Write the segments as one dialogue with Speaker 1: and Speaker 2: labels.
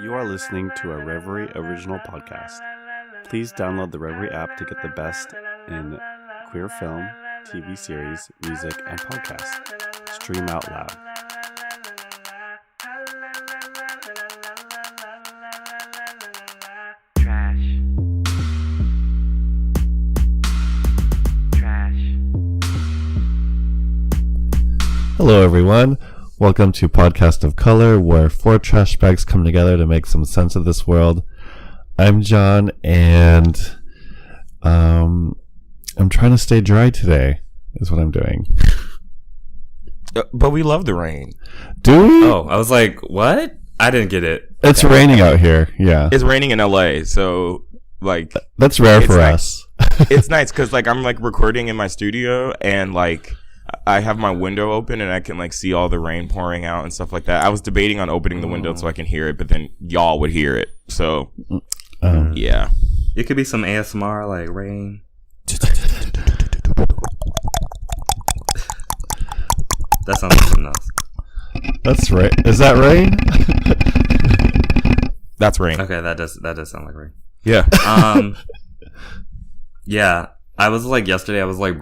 Speaker 1: You are listening to a Reverie original podcast. Please download the Reverie app to get the best in queer film, TV series, music, and podcasts. Stream out loud. Hello, everyone. Welcome to Podcast of Color, where four trash bags come together to make some sense of this world. I'm John, and I'm trying to stay dry today, is what I'm doing.
Speaker 2: But we love the rain.
Speaker 1: Do we?
Speaker 3: Oh, I was like, what? I didn't get it.
Speaker 1: It's raining out here, yeah.
Speaker 2: It's raining in LA, so, like...
Speaker 1: That's rare for us.
Speaker 2: It's nice, because, like, I'm, like, recording in my studio, and, like... I have my window open and I can like see all the rain pouring out and stuff like that. I was debating on opening the window so I can hear it, but then y'all would hear it. So, yeah.
Speaker 3: It could be some ASMR like rain. That sounds like something else.
Speaker 1: That's right. Is that rain?
Speaker 2: That's rain.
Speaker 3: Okay, that does sound like rain.
Speaker 2: Yeah.
Speaker 3: Yeah. I was like yesterday. I was like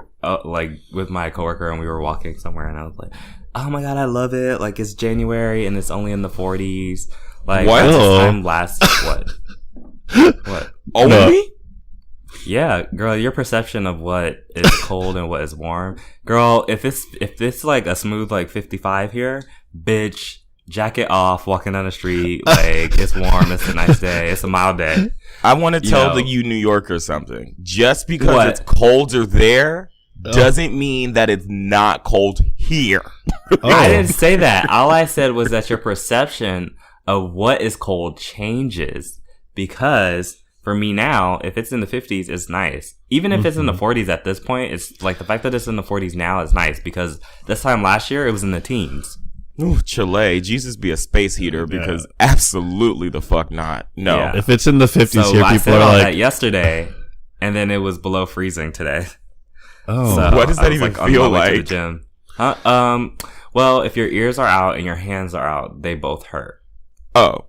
Speaker 3: with my coworker, and we were walking somewhere, and I was like, "Oh my god, I love it! Like it's January, and it's only in the 40s. Like
Speaker 2: what?
Speaker 3: That's this time last what? What?
Speaker 2: Only?
Speaker 3: No. Yeah, girl. Your perception of what is cold and what is warm, girl. If it's like a smooth like 55 here, bitch. Jacket off, walking down the street, like, it's warm, it's a nice day, it's a mild day.
Speaker 2: I want to tell you New Yorkers something. Just because it's colder there doesn't mean that it's not cold here.
Speaker 3: I didn't say that. All I said was that your perception of what is cold changes. Because, for me now, if it's in the 50s, it's nice. Even if it's in the 40s at this point, it's like the fact that it's in the 40s now is nice. Because this time last year, it was in the teens.
Speaker 2: Ooh, Chile, Jesus be a space heater because absolutely the fuck not. No.
Speaker 1: Yeah. If it's in the 50s
Speaker 3: so
Speaker 1: here,
Speaker 3: I
Speaker 1: people
Speaker 3: said
Speaker 1: are
Speaker 3: all
Speaker 1: like...
Speaker 3: that yesterday, and then it was below freezing today.
Speaker 1: Oh.
Speaker 2: So what does that even feel like?
Speaker 3: To the gym. Well, if your ears are out and your hands are out, they both hurt.
Speaker 2: Oh.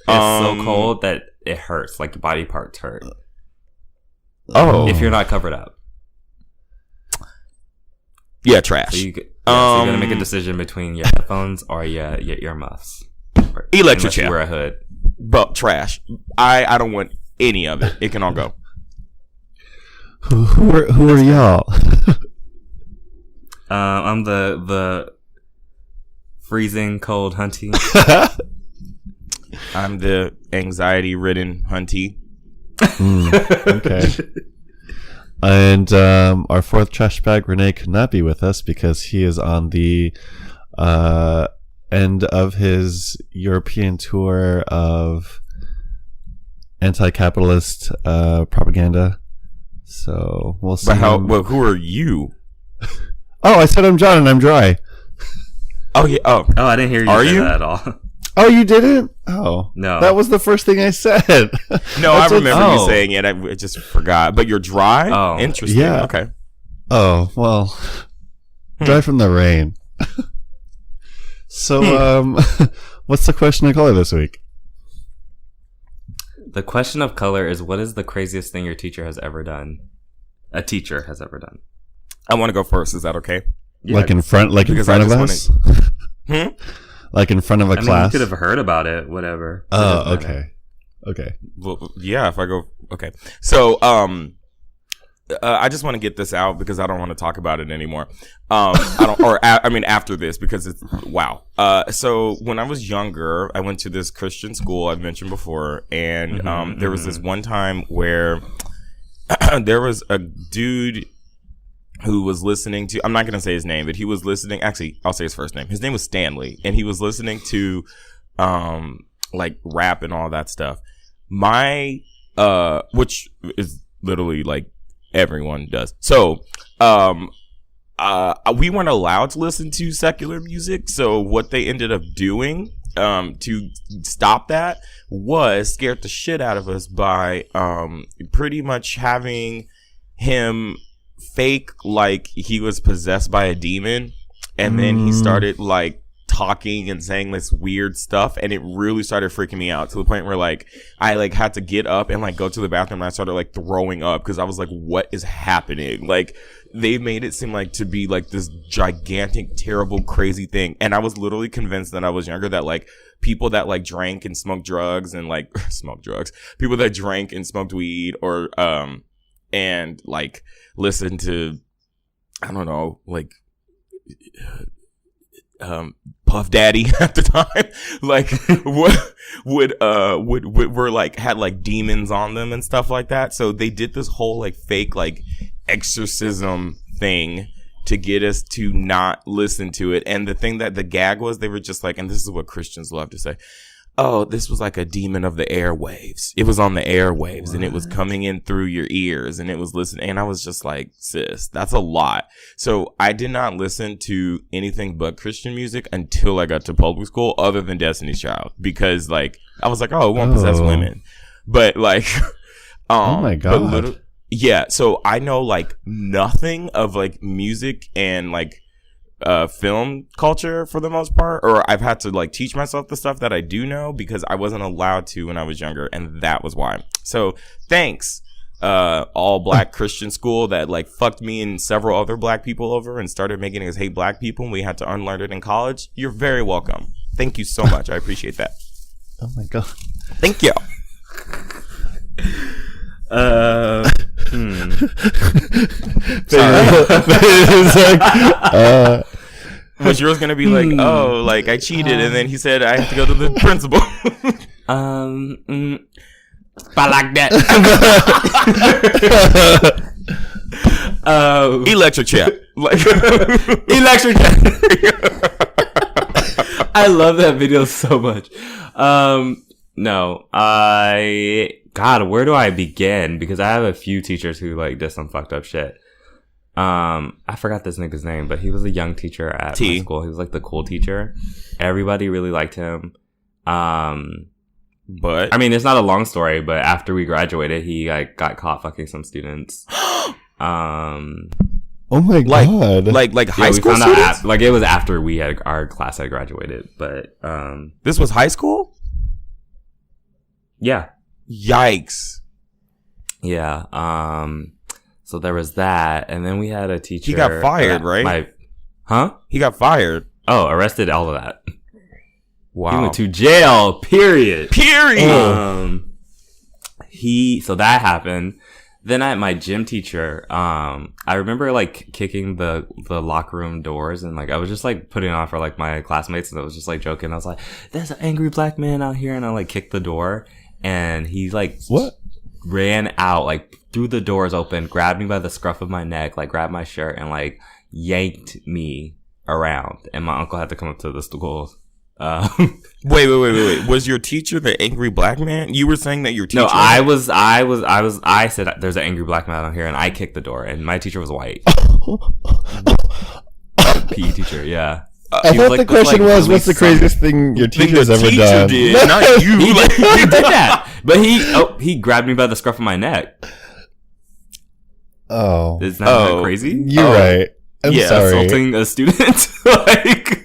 Speaker 3: It's so cold that it hurts, like your body parts hurt.
Speaker 2: Oh.
Speaker 3: If you're not covered up.
Speaker 2: Yeah, trash.
Speaker 3: So you're gonna make a decision between your headphones or your earmuffs.
Speaker 2: Electric chair.
Speaker 3: You wear a hood.
Speaker 2: But trash. I don't want any of it. It can all go.
Speaker 1: Who are y'all?
Speaker 3: I'm the freezing cold hunty.
Speaker 2: I'm the anxiety-ridden hunty.
Speaker 1: Okay. And our fourth trash bag, Renee, could not be with us because he is on the end of his European tour of anti-capitalist propaganda. So we'll see.
Speaker 2: But who are you?
Speaker 1: Oh, I said I'm John and I'm dry.
Speaker 2: Oh yeah. Oh,
Speaker 3: I didn't hear you say that at all.
Speaker 1: Oh, you didn't? Oh.
Speaker 3: No.
Speaker 1: That was the first thing I said.
Speaker 2: No, I remember you saying it. I just forgot. But you're dry?
Speaker 3: Oh.
Speaker 2: Interesting.
Speaker 1: Yeah.
Speaker 2: Okay.
Speaker 1: Oh, well. Dry from the rain. So, what's the question of color this week?
Speaker 3: The question of color is, what is the craziest thing your teacher has ever done? A teacher has ever done.
Speaker 2: I want to go first. Is that okay?
Speaker 1: Yeah, like in front of us? Like in front of a class?
Speaker 3: You could have heard about it, whatever.
Speaker 1: Oh, okay. Okay.
Speaker 2: Well, yeah, if I go... Okay. So, I just want to get this out because I don't want to talk about it anymore. After this, because it's... Wow. So, when I was younger, I went to this Christian school I've mentioned before, and there was this one time where there was a dude who was listening to, I'm not going to say his name, but he was listening, actually, I'll say his first name. His name was Stanley, and he was listening to, like, rap and all that stuff. Which is literally, like, everyone does. So, we weren't allowed to listen to secular music, so what they ended up doing, to stop that was scared the shit out of us by, pretty much having him fake like he was possessed by a demon, and then he started like talking and saying this weird stuff, and it really started freaking me out to the point where like I like had to get up and like go to the bathroom, and I started like throwing up because I was like, what is happening? Like they made it seem like to be like this gigantic, terrible, crazy thing, and I was literally convinced that I was younger that like people that like drank and smoked drugs and like people that drank and smoked weed or and like listened to, I don't know, like Puff Daddy at the time, like were like had like demons on them and stuff like that. So they did this whole like fake like exorcism thing to get us to not listen to it. And the thing that the gag was, they were just like, and this is what Christians love to say, oh, this was like a demon of the airwaves. It was on the airwaves. What? And it was coming in through your ears and it was listening. And I was just like, sis, that's a lot. So I did not listen to anything but Christian music until I got to public school, other than Destiny's Child, because like, I was like, oh, it won't possess women. But like,
Speaker 1: oh my God.
Speaker 2: Yeah. So I know like nothing of like music and like, film culture for the most part, or I've had to like teach myself the stuff that I do know because I wasn't allowed to when I was younger, and that was why. So thanks, all black Christian school that like fucked me and several other black people over and started making us hate black people, and we had to unlearn it in college. You're very welcome. Thank you so much. I appreciate that.
Speaker 1: Oh my God.
Speaker 2: Thank you. Was yours gonna be like, oh, like I cheated, and then he said I have to go to the principal?
Speaker 3: I like that.
Speaker 2: Electric chair, like
Speaker 3: electric chair. I love that video so much. No, God, where do I begin? Because I have a few teachers who like did some fucked up shit. I forgot this nigga's name, but he was a young teacher at my school. He was like the cool teacher. Everybody really liked him. But I mean, it's not a long story, but after we graduated, he like got caught fucking some students.
Speaker 1: Oh my God.
Speaker 2: Like high school students?
Speaker 3: Like it was after we had our class had graduated, but
Speaker 2: this was high school?
Speaker 3: Yeah.
Speaker 2: Yikes.
Speaker 3: Yeah. So there was that, and then we had a teacher.
Speaker 2: He got fired, right?
Speaker 3: Huh?
Speaker 2: He got fired.
Speaker 3: Oh, arrested, all of that.
Speaker 2: Wow.
Speaker 3: He went to jail, period. So that happened. Then my gym teacher, I remember like kicking the locker room doors, and like I was just like putting it on for like my classmates, and I was just like joking. I was like, there's an angry black man out here, and I like kicked the door, and he like ran out, like threw the doors open, grabbed me by the scruff of my neck, like grabbed my shirt, and like yanked me around, and my uncle had to come up to the school.
Speaker 2: Wait. Was your teacher the angry black man? You were saying that your teacher...
Speaker 3: No, I said there's an angry black man out here, and I kicked the door, and my teacher was white. PE teacher, yeah.
Speaker 1: I thought the question was, what's the craziest thing your teacher's ever done?
Speaker 2: Did, not you.
Speaker 3: He did that. But he grabbed me by the scruff of my neck.
Speaker 1: Oh.
Speaker 3: Isn't that crazy?
Speaker 1: You're right. I'm sorry.
Speaker 3: Assaulting a student. Like...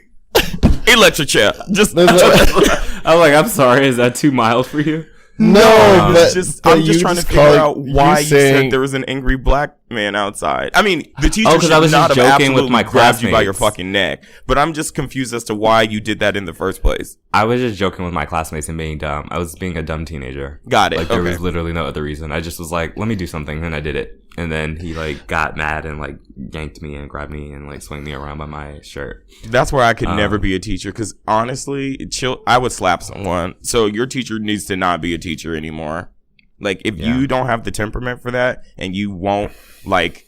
Speaker 2: Electric chair. Just
Speaker 3: I'm like, I'm sorry. Is that too mild for you?
Speaker 1: No,
Speaker 2: I'm just trying to figure out why you said there was an angry black man outside. I mean, the teacher should not have absolutely grabbed you by your fucking neck. But I'm just confused as to why you did that in the first place.
Speaker 3: I was just joking with my classmates and being dumb. I was being a dumb teenager.
Speaker 2: Got it.
Speaker 3: Like there was literally no other reason. I just was like, let me do something, and I did it. And then he like got mad and like yanked me and grabbed me and like swung me around by my shirt.
Speaker 2: That's where I could never be a teacher, because honestly, I would slap someone. So your teacher needs to not be a teacher anymore. Like if you don't have the temperament for that, and you won't like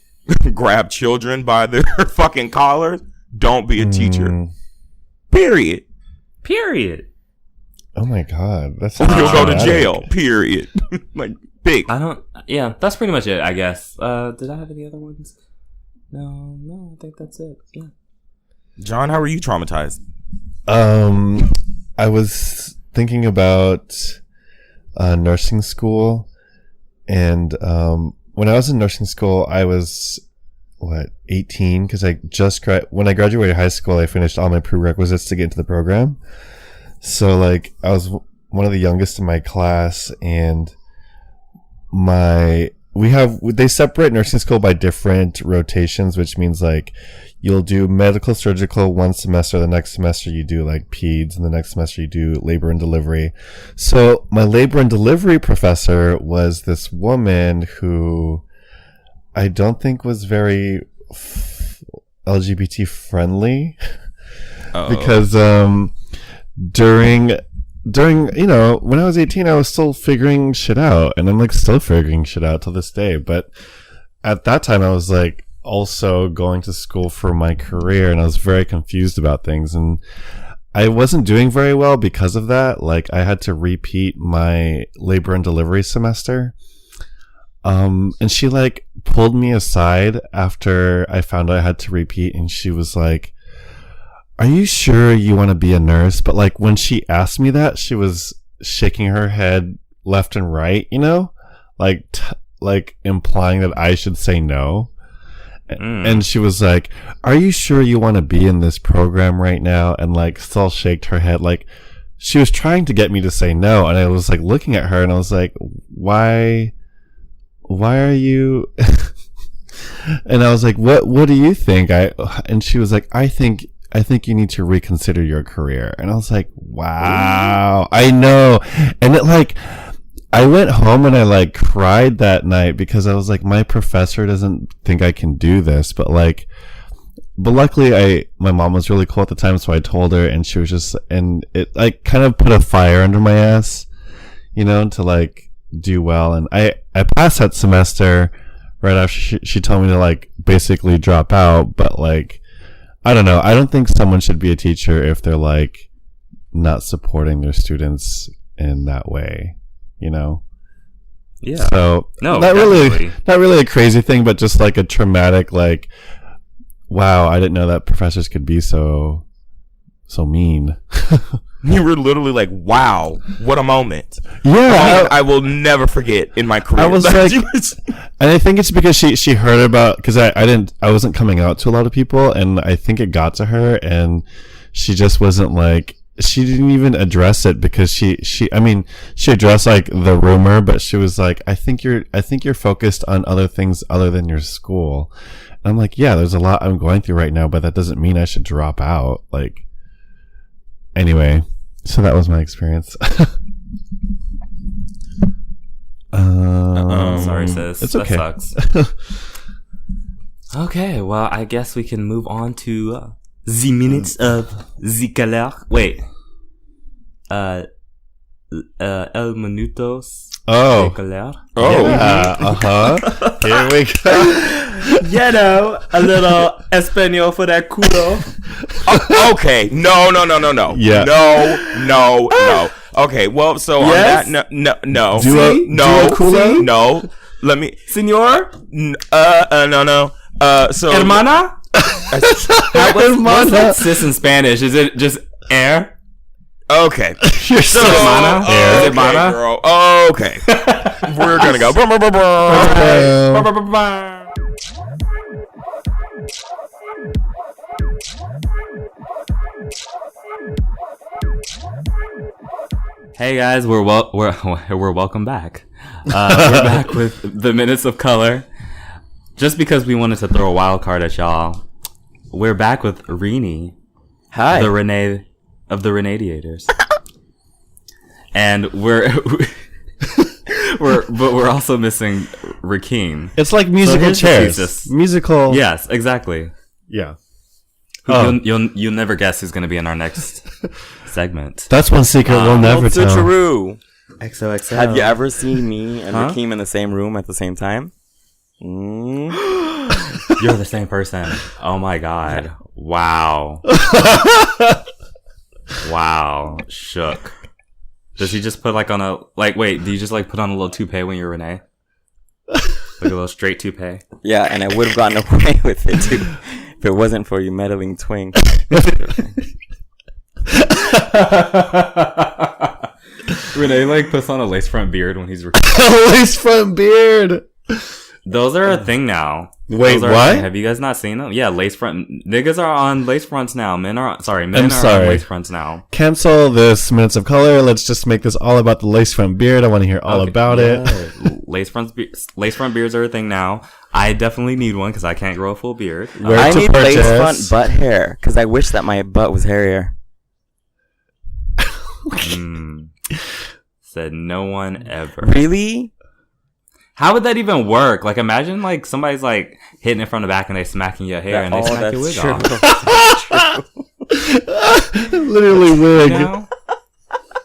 Speaker 2: grab children by their fucking collars, don't be a teacher. Period.
Speaker 1: Oh my God, that's
Speaker 2: you'll go to jail. Period. Like big.
Speaker 3: Yeah, that's pretty much it, I guess. Did I have any other ones? No, I think that's it. Yeah.
Speaker 2: John, how were you traumatized?
Speaker 1: I was thinking about nursing school, and when I was in nursing school, I was 18, because I just when I graduated high school, I finished all my prerequisites to get into the program. So like I was one of the youngest in my class, and they separate nursing school by different rotations, which means like you'll do medical surgical one semester, the next semester you do like peds, and the next semester you do labor and delivery. So my labor and delivery professor was this woman who I don't think was very LGBT friendly. Because during when I was 18, I was still figuring shit out, and I'm like still figuring shit out till this day. But at that time, I was like also going to school for my career, and I was very confused about things, and I wasn't doing very well because of that. Like I had to repeat my labor and delivery semester. And she like pulled me aside after I found out I had to repeat, and she was like, "Are you sure you want to be a nurse?" But like when she asked me that, she was shaking her head left and right, like implying that I should say no. And she was like, "Are you sure you want to be in this program right now?" And like still shaked her head, like she was trying to get me to say no. And I was like looking at her, and I was like, why are you? And I was like, what do you think? And she was like, I think you need to reconsider your career. And I was like, wow, I know. And it like, I went home and I like cried that night because I was like, my professor doesn't think I can do this. But luckily my mom was really cool at the time. So I told her, and she was just, and it like kind of put a fire under my ass, to like do well. And I passed that semester right after she told me to like basically drop out. But like, I don't know. I don't think someone should be a teacher if they're like not supporting their students in that way,
Speaker 3: Yeah.
Speaker 1: So
Speaker 3: no,
Speaker 1: not really a crazy thing, but just like a traumatic, like, wow, I didn't know that professors could be so mean.
Speaker 2: You were literally like, wow, what a moment.
Speaker 1: Yeah.
Speaker 2: I will never forget in my career.
Speaker 1: I was like, and I think it's because she heard about, because I wasn't coming out to a lot of people, and I think it got to her, and she just wasn't like, she didn't even address it, because she addressed like the rumor, but she was like, I think you're focused on other things other than your school. And I'm like, yeah, there's a lot I'm going through right now, but that doesn't mean I should drop out. Like, anyway, so that was my experience.
Speaker 3: Sorry, sis.
Speaker 1: It's okay.
Speaker 3: That sucks. Okay, well, I guess we can move on to the minutes of the calor. Wait. El minutos de calor.
Speaker 2: Oh.
Speaker 1: Yeah. Here we go.
Speaker 3: A little Espanol for that culo.
Speaker 2: Okay. No.
Speaker 1: Yeah.
Speaker 2: No. Okay. Well, so
Speaker 3: yes?
Speaker 2: on that, no.
Speaker 1: Culo?
Speaker 2: No. Let me,
Speaker 3: Senor?
Speaker 2: no. So
Speaker 3: Hermana? What's that sis in Spanish? Is it just air?
Speaker 2: Okay.
Speaker 1: You're so
Speaker 3: hermana?
Speaker 2: Okay,
Speaker 3: Hermana?
Speaker 2: girl. Okay. We're gonna go.
Speaker 3: Hey guys, we're welcome back. We're back with the Minutes of Color. Just because we wanted to throw a wild card at y'all, we're back with Rini.
Speaker 4: Hi.
Speaker 3: The Renee of the Renadiators. And we're also missing Rakeen.
Speaker 1: It's like musical
Speaker 3: So
Speaker 1: chairs. Musical.
Speaker 3: Yes, exactly.
Speaker 1: Yeah.
Speaker 3: You'll never guess who's going to be in our next segment.
Speaker 1: That's one secret we'll never tell.
Speaker 2: Switcheroo.
Speaker 3: XOXO.
Speaker 4: Have you ever seen me and
Speaker 3: Huh?
Speaker 4: Rakeem in the same room at the same time?
Speaker 3: You're the same person. Oh my god. Wow. Wow. Shook. Does he just put like on a, like, wait, do you just like put on a little toupee when you're Renee? Like a little straight toupee?
Speaker 4: Yeah, and I would have gotten away with it too if it wasn't for you meddling twink.
Speaker 3: Renee like puts on a lace front beard when he's recording.
Speaker 1: Lace front beard.
Speaker 3: Those are a thing now.
Speaker 1: Wait,
Speaker 3: Those are
Speaker 1: what?
Speaker 3: Have you guys not seen them? Yeah, lace front. Niggas are on lace fronts now. Men are on lace fronts now.
Speaker 1: Cancel this Minutes of Color. Let's just make this all about the lace front beard. I want to hear all about it.
Speaker 3: Lace front beards are a thing now. I definitely need one because I can't grow a full beard.
Speaker 4: I need lace front butt hair because I wish that my butt was hairier.
Speaker 3: Said no one ever.
Speaker 4: Really?
Speaker 3: How would that even work? Like, imagine like somebody's like hitting it from the back and they smacking your hair and they smack your wig off.
Speaker 1: Literally wig.
Speaker 3: You know?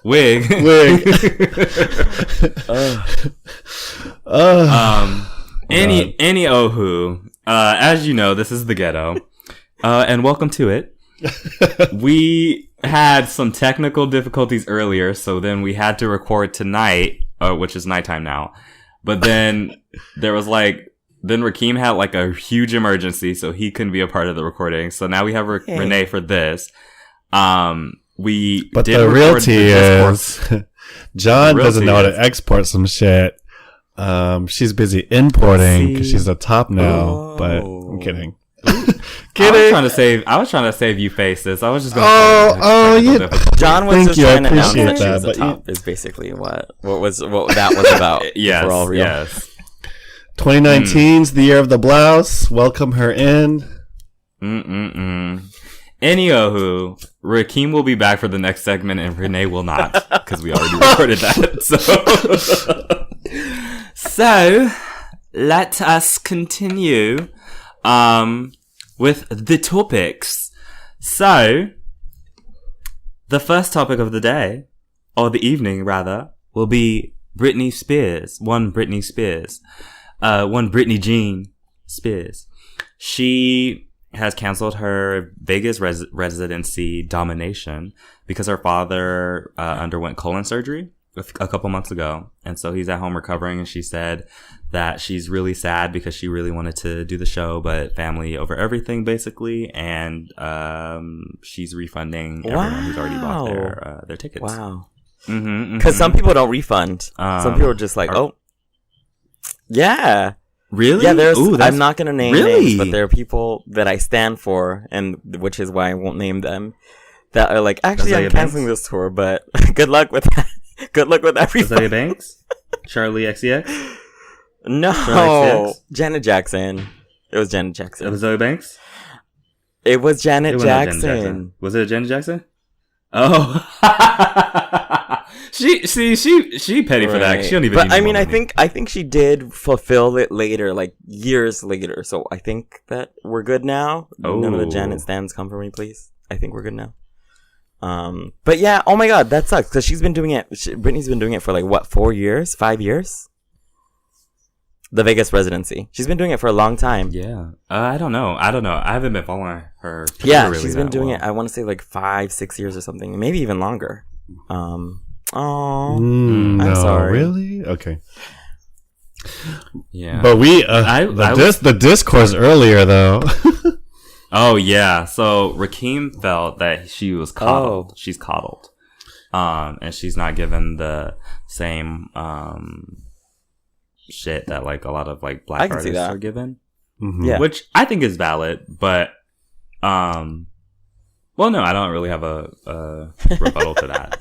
Speaker 3: Wig. Any ohu. As you know, this is the ghetto. And welcome to it. We had some technical difficulties earlier, so then we had to record tonight, which is nighttime now. But then there was then Rakeem had like a huge emergency, so he couldn't be a part of the recording. So now we have Renee for this. But
Speaker 1: the realty is, John doesn't know how to export some shit. She's busy importing because she's a top now. But I'm kidding.
Speaker 3: I was trying to save you faces. I was just going
Speaker 1: yeah.
Speaker 4: John was just trying to announce that she was
Speaker 1: but
Speaker 4: the top. Is basically what that was about.
Speaker 3: Yes,
Speaker 4: for all real.
Speaker 3: Yes.
Speaker 1: 2019's the year of the blouse. Welcome her in.
Speaker 3: Anywho, Rakeem will be back for the next segment and Renee will not because we already recorded that. So let us continue with the topics. So the first topic of the day, or the evening rather, will be Britney Spears. One Britney Jean Spears. She has canceled her Vegas residency Domination because her father underwent colon surgery a couple months ago, and so he's at home recovering. And she said that she's really sad because she really wanted to do the show, but family over everything basically, and she's refunding everyone who's already bought their tickets.
Speaker 4: Wow. Because some people don't refund. Some people are just like, yeah.
Speaker 3: Really?
Speaker 4: Yeah, I'm not going to name names, but there are people that I stand for, and which is why I won't name them, that are like, actually, I'm canceling this tour, but good luck with that. Good luck with that refund.
Speaker 3: Azalea Banks? Charlie XCX?
Speaker 4: No. Janet Jackson. It was Janet Jackson.
Speaker 3: It was Zoe Banks?
Speaker 4: It was Janet Jackson.
Speaker 3: Was it Janet Jackson? Oh. She petty for that. She don't even.
Speaker 4: But I mean, I think she did fulfill it later, like years later. So I think that we're good now. None of the Janet stands come for me, please. I think we're good now. But yeah, oh my god, that sucks because she's been doing it. Britney's been doing it for like what, 4 years, 5 years? The Vegas residency. She's been doing it for a long time.
Speaker 3: Yeah. I don't know. I haven't been following her.
Speaker 4: Yeah, really she's been doing it. I want to say like 5-6 years or something, maybe even longer. I'm sorry.
Speaker 1: Really? Okay.
Speaker 3: Yeah.
Speaker 1: But the discourse earlier though.
Speaker 3: Oh yeah. So Rakeem felt that she was coddled. Oh. She's coddled. And she's not given the same shit that like a lot of like black artists are given.
Speaker 1: Mm-hmm.
Speaker 4: Yeah.
Speaker 3: Which I think is valid, but well, no, I don't really have a rebuttal to that.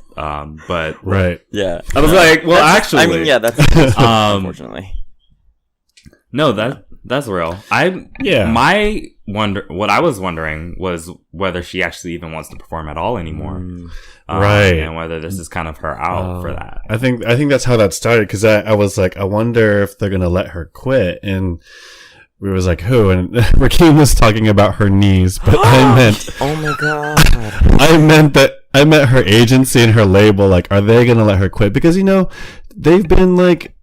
Speaker 3: But
Speaker 1: right,
Speaker 4: yeah,
Speaker 3: I was like, well, actually,
Speaker 4: I mean, yeah, that's unfortunately.
Speaker 3: No, that's real. What I was wondering was whether she actually even wants to perform at all anymore,
Speaker 1: right?
Speaker 3: And whether this is kind of her out for that.
Speaker 1: I think that's how that started because I was like, I wonder if they're gonna let her quit, and we was like, who? And Rakeem was talking about her knees, but I meant,
Speaker 4: oh my god,
Speaker 1: I meant her agency and her label. Like, are they gonna let her quit? Because they've been like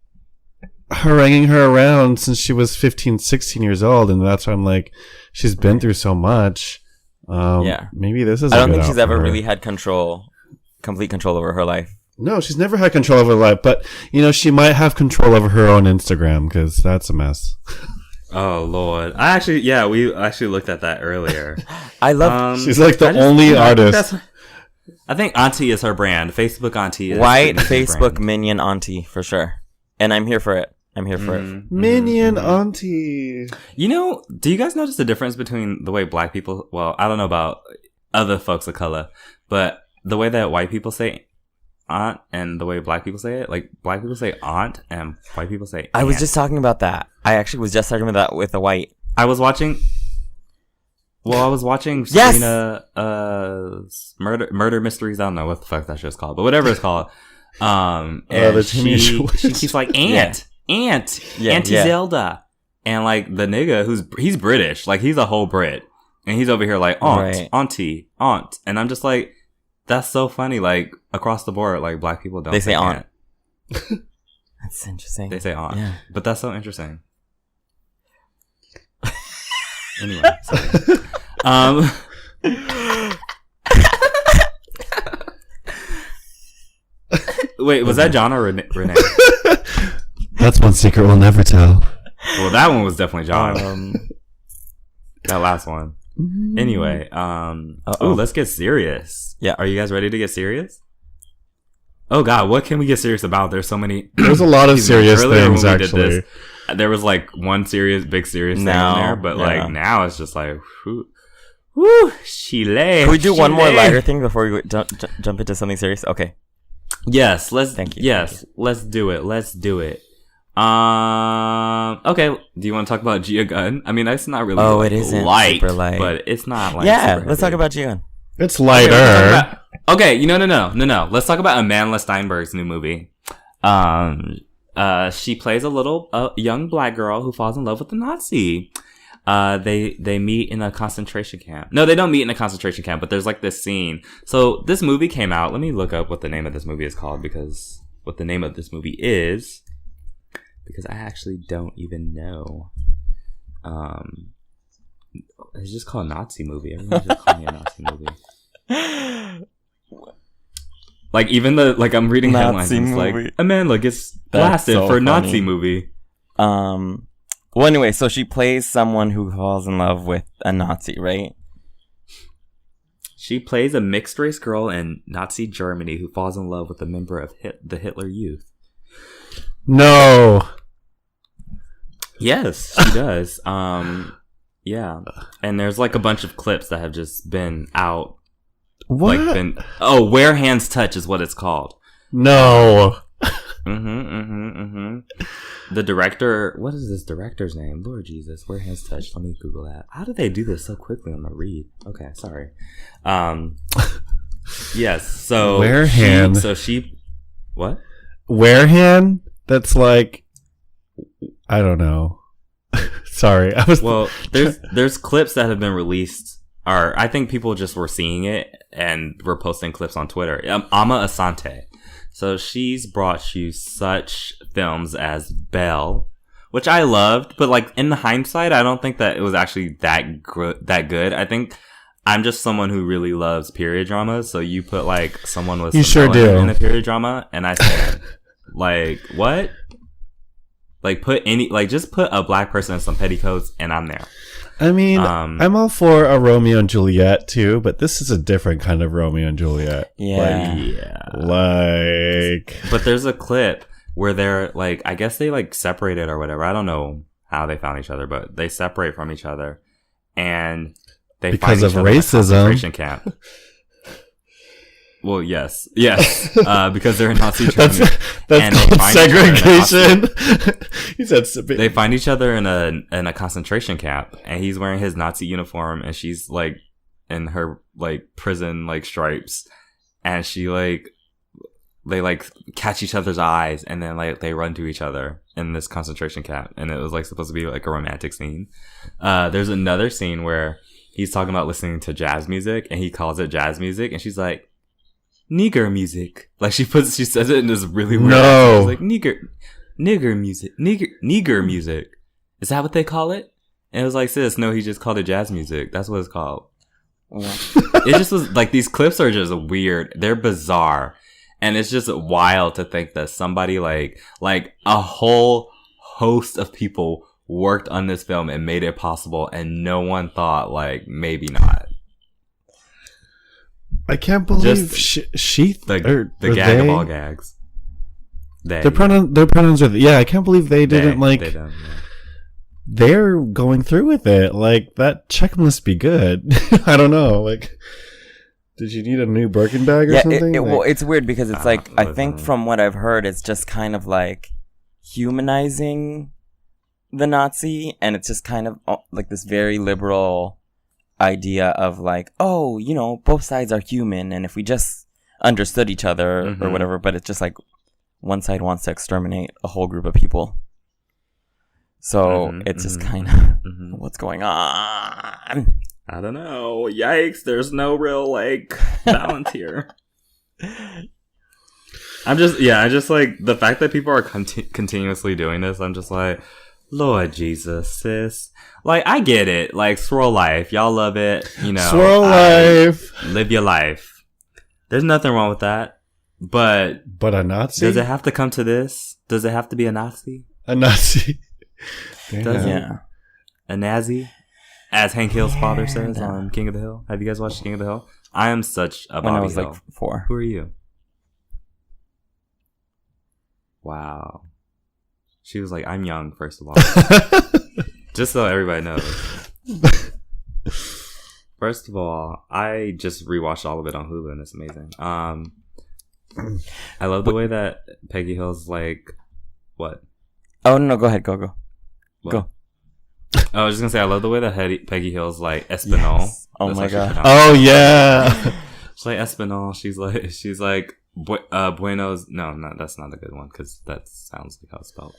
Speaker 1: haranguing her around since she was 15, 16 years old, and that's why I'm like, she's been through so much. Maybe this is.
Speaker 4: I don't think she's ever really had complete control over her life.
Speaker 1: No, she's never had control over her life, but she might have control over her own Instagram because that's a mess.
Speaker 3: Oh Lord! we actually looked at that earlier.
Speaker 4: I love.
Speaker 1: She's like the only artist.
Speaker 3: I think Auntie is her brand. Facebook Auntie is
Speaker 4: white Facebook minion Auntie for sure, and I'm here for it. I'm here for it.
Speaker 1: Minion auntie.
Speaker 3: You know, do you guys notice the difference between the way black people, well, I don't know about other folks of color, but the way that white people say aunt and the way black people say it, like black people say aunt and white people say aunt.
Speaker 4: I was just talking about that. I actually was just talking about that with a white.
Speaker 3: I was watching
Speaker 4: Yes!
Speaker 3: Sabrina, Murder Mysteries. I don't know what the fuck that show's called, but whatever it's called. And she keeps like aunt, Auntie Zelda, and like the nigga he's British, like he's a whole Brit, and he's over here like aunt, auntie, aunt, and I'm just like, that's so funny. Like across the board, like black people don't.
Speaker 4: They say aunt. That's interesting.
Speaker 3: They say aunt, but that's so interesting. Anyway, wait, was that John or Renee?
Speaker 1: That's one secret we'll never tell.
Speaker 3: Well, that one was definitely John. That last one. Anyway, let's get serious.
Speaker 4: Yeah.
Speaker 3: Are you guys ready to get serious? Oh God, what can we get serious about? There's so many.
Speaker 1: There's a lot of serious things, actually.
Speaker 3: There was like one big serious thing in there, but like now it's just like, whoo, Chile.
Speaker 4: Can we do one more lighter thing before we jump into something serious? Okay.
Speaker 3: Yes,
Speaker 4: Thank you.
Speaker 3: Yes, let's do it. Okay. Do you want to talk about Gia Gunn? I mean, it's not really.
Speaker 4: Oh, it isn't super light,
Speaker 3: but it's not like.
Speaker 4: Yeah, let's talk about Gia Gunn.
Speaker 1: It's lighter.
Speaker 3: Okay, no. Let's talk about Amanda Steinberg's new movie. She plays a young black girl who falls in love with a Nazi. They meet in a concentration camp. No, they don't meet in a concentration camp, but there's like this scene. So this movie came out. Let me look up what the name of this movie is called, because I actually don't even know. It's just called Nazi movie. Everyone's just calling me a Nazi movie. Like even I'm reading headlines. And it's like Amanda gets blasted for a Nazi movie.
Speaker 4: Well, anyway, so she plays someone who falls in love with a Nazi, right?
Speaker 3: She plays a mixed race girl in Nazi Germany who falls in love with a member of the Hitler Youth.
Speaker 1: No.
Speaker 3: Yes, she does. Yeah, and there's like a bunch of clips that have just been out.
Speaker 1: What?
Speaker 3: Where Hands Touch is what it's called.
Speaker 1: No.
Speaker 3: The director, what is this director's name? Lord Jesus, Where Hands Touch. Let me Google that. How do they do this so quickly on the read? Okay, sorry. Yes. So
Speaker 1: Where Hand?
Speaker 3: What?
Speaker 1: Where Hand? That's like, I don't know. Sorry,
Speaker 3: there's clips that have been released. Or I think people just were seeing it and were posting clips on Twitter. Ama Asante. So she's brought you such films as Belle, which I loved, but like in hindsight, I don't think that it was actually that good. I think I'm just someone who really loves period dramas. So you put like someone with in a period drama, and I said, like, what? Like just put a black person in some petticoats, and I'm there.
Speaker 1: I mean, I'm all for a Romeo and Juliet too, but this is a different kind of Romeo and Juliet.
Speaker 4: Yeah.
Speaker 3: But there's a clip where they're like, I guess they like separated or whatever. I don't know how they found each other, but they separate from each other, and they
Speaker 1: because
Speaker 3: find
Speaker 1: of
Speaker 3: each other in a
Speaker 1: racism.
Speaker 3: concentration camp. Well, yes, because they're in Nazi Germany.
Speaker 1: That's called segregation. He said
Speaker 3: they find each other in a concentration camp, and he's wearing his Nazi uniform, and she's like in her like prison like stripes, and she they like catch each other's eyes, and then like they run to each other in this concentration camp, and it was like supposed to be like a romantic scene. There's another scene where he's talking about listening to jazz music, and he calls it jazz music, and she's like, nigger music. Like she says it in this really weird accent. Like nigger music. Is that what they call it? And it was like, sis, no, he just called it jazz music. That's what it's called. It just was like, these clips are just weird. They're bizarre. And it's just wild to think that somebody like a whole host of people worked on this film and made it possible, and no one thought like maybe not.
Speaker 1: I can't believe
Speaker 3: the gag of all gags.
Speaker 1: Their pronouns are yeah. I can't believe they didn't like.
Speaker 3: They don't, yeah.
Speaker 1: They're going through with it. Like, that check must be good. I don't know. Like, did you need a new Birkin bag or something?
Speaker 4: Well, it's weird because it's like, I think from what I've heard, it's just kind of like humanizing the Nazi, and it's just kind of like this very liberal idea of like, oh, you know, both sides are human, and if we just understood each other or whatever, but it's just like one side wants to exterminate a whole group of people. So it's just kind of what's going on.
Speaker 3: I don't know. Yikes! There's no real like balance here. I just like the fact that people are continuously doing this. I'm just like, Lord Jesus, sis. Like, I get it. Like, swirl life, y'all love it. You know,
Speaker 1: swirl life,
Speaker 3: live your life. There's nothing wrong with that. But
Speaker 1: a Nazi?
Speaker 3: Does it have to come to this? Does it have to be a Nazi?
Speaker 1: A Nazi.
Speaker 3: Does it? A Nazi? As Hank Hill's father says on King of the Hill. Have you guys watched King of the Hill? I am such a Bobby
Speaker 4: When I was
Speaker 3: Hill.
Speaker 4: like 4.
Speaker 3: Who are you? Wow. She was like, I'm young, first of all. Just so everybody knows. First of all, I just rewatched all of it on Hulu and it's amazing. I love the way that Peggy Hill's like, what?
Speaker 4: Oh, no, go ahead. Go.
Speaker 3: What?
Speaker 4: Go.
Speaker 3: I was just gonna say, I love the way that Peggy Hill's like Espinal.
Speaker 4: Yes. Oh
Speaker 3: That's
Speaker 4: my
Speaker 3: how she
Speaker 4: God.
Speaker 3: pronounces
Speaker 1: Oh,
Speaker 3: it.
Speaker 1: yeah.
Speaker 3: She's like Espinal. She's like Buenos. No, that's not a good one because that sounds like how it's spelled.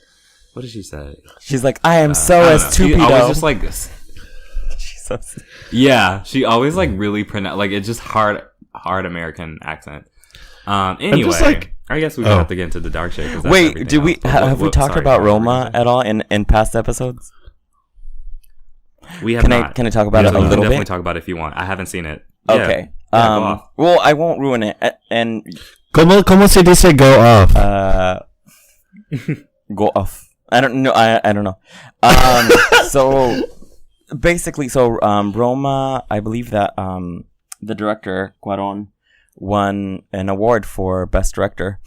Speaker 3: What did she say?
Speaker 4: She's like, I am so
Speaker 3: I don't know.
Speaker 4: estúpido.
Speaker 3: She always just like,
Speaker 4: Jesus.
Speaker 3: yeah, she always like really pronounce like it's just hard American accent. Anyway,
Speaker 1: just like,
Speaker 3: I guess we have to get into the dark shade.
Speaker 4: Wait, did we have we talked about Roma at all in past episodes?
Speaker 3: We have not.
Speaker 4: Can I talk about it a
Speaker 3: We can
Speaker 4: little
Speaker 3: definitely
Speaker 4: bit?
Speaker 3: talk about it if you want. I haven't seen it.
Speaker 4: Okay.
Speaker 3: Yeah, go off.
Speaker 4: Well, I won't ruin it. And
Speaker 1: ¿Cómo se dice go off?
Speaker 4: go off. I don't know. I don't know. So basically, Roma, I believe that the director Cuarón won an award for best director,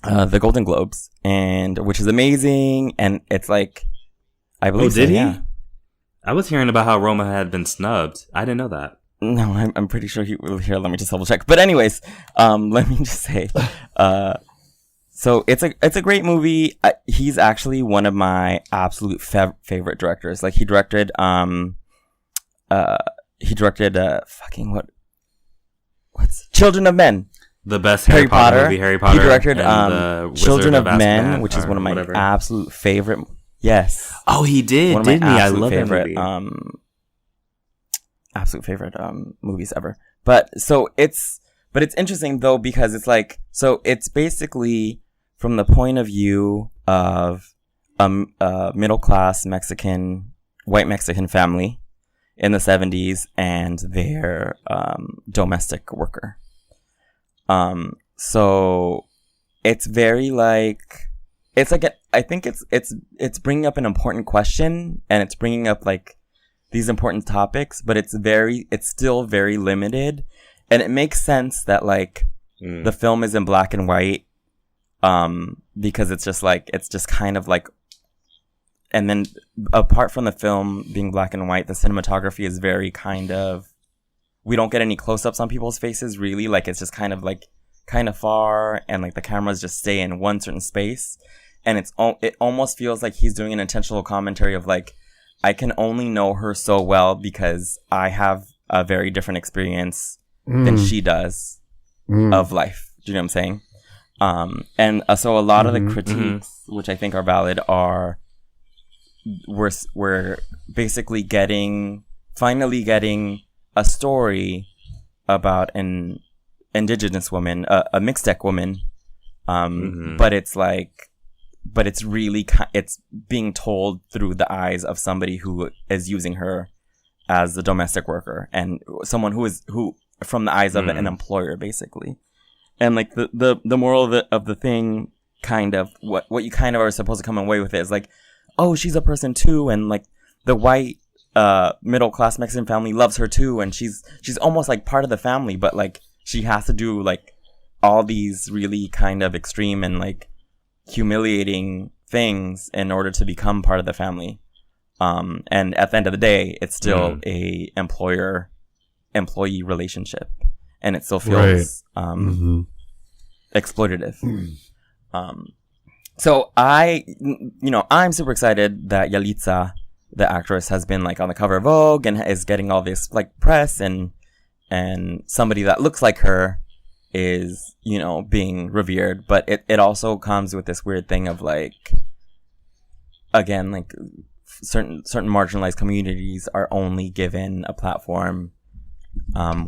Speaker 4: the Golden Globes, and which is amazing. And it's like, I believe.
Speaker 3: Oh, did he?
Speaker 4: Yeah.
Speaker 3: I was hearing about how Roma had been snubbed. I didn't know that.
Speaker 4: No, I'm pretty sure he will. Here, let me just double check. But anyways, let me just say, so it's a great movie. He's actually one of my absolute favorite directors. Like he directed what's Children of Men.
Speaker 3: The best Harry Potter movie, Harry Potter.
Speaker 4: He directed
Speaker 3: Wizard
Speaker 4: Children of Men,
Speaker 3: Azkaban,
Speaker 4: which is one of my
Speaker 3: whatever.
Speaker 4: absolute favorite. Yes.
Speaker 3: Oh, he did,
Speaker 4: One of my
Speaker 3: didn't he? I
Speaker 4: absolute
Speaker 3: love
Speaker 4: favorite,
Speaker 3: that movie.
Speaker 4: Absolute favorite movies ever. But it's interesting though because it's like, so it's basically from the point of view of a middle class white Mexican family in the 70s and their domestic worker. So it's very like, it's like I think it's bringing up an important question, and it's bringing up like these important topics, but it's still very limited, and it makes sense that like the film is in black and white, because it's just kind of like, and then apart from the film being black and white, the cinematography is very kind of, we don't get any close-ups on people's faces really, like it's just kind of far, and like the cameras just stay in one certain space. And it almost feels like he's doing an intentional commentary of like, I can only know her so well because I have a very different experience than she does of life. Do you know what I'm saying? So a lot of the critiques, which I think are valid, are we're basically finally getting a story about an indigenous woman, a mixed-ec woman, but it's like, but it's really, it's being told through the eyes of somebody who is using her as a domestic worker, and someone who from the eyes of an employer, basically. And like the moral of the thing, kind of what you kind of are supposed to come away with it is like, oh, she's a person too, and like the white middle class Mexican family loves her too, and she's almost like part of the family, but like she has to do like all these really kind of extreme and like humiliating things in order to become part of the family. And at the end of the day, it's still a employer-employee relationship, and it still feels exploitative. So I'm super excited that Yalitza, the actress, has been like on the cover of Vogue and is getting all this like press, and somebody that looks like her is, being revered. But it also comes with this weird thing of like, again, like certain marginalized communities are only given a platform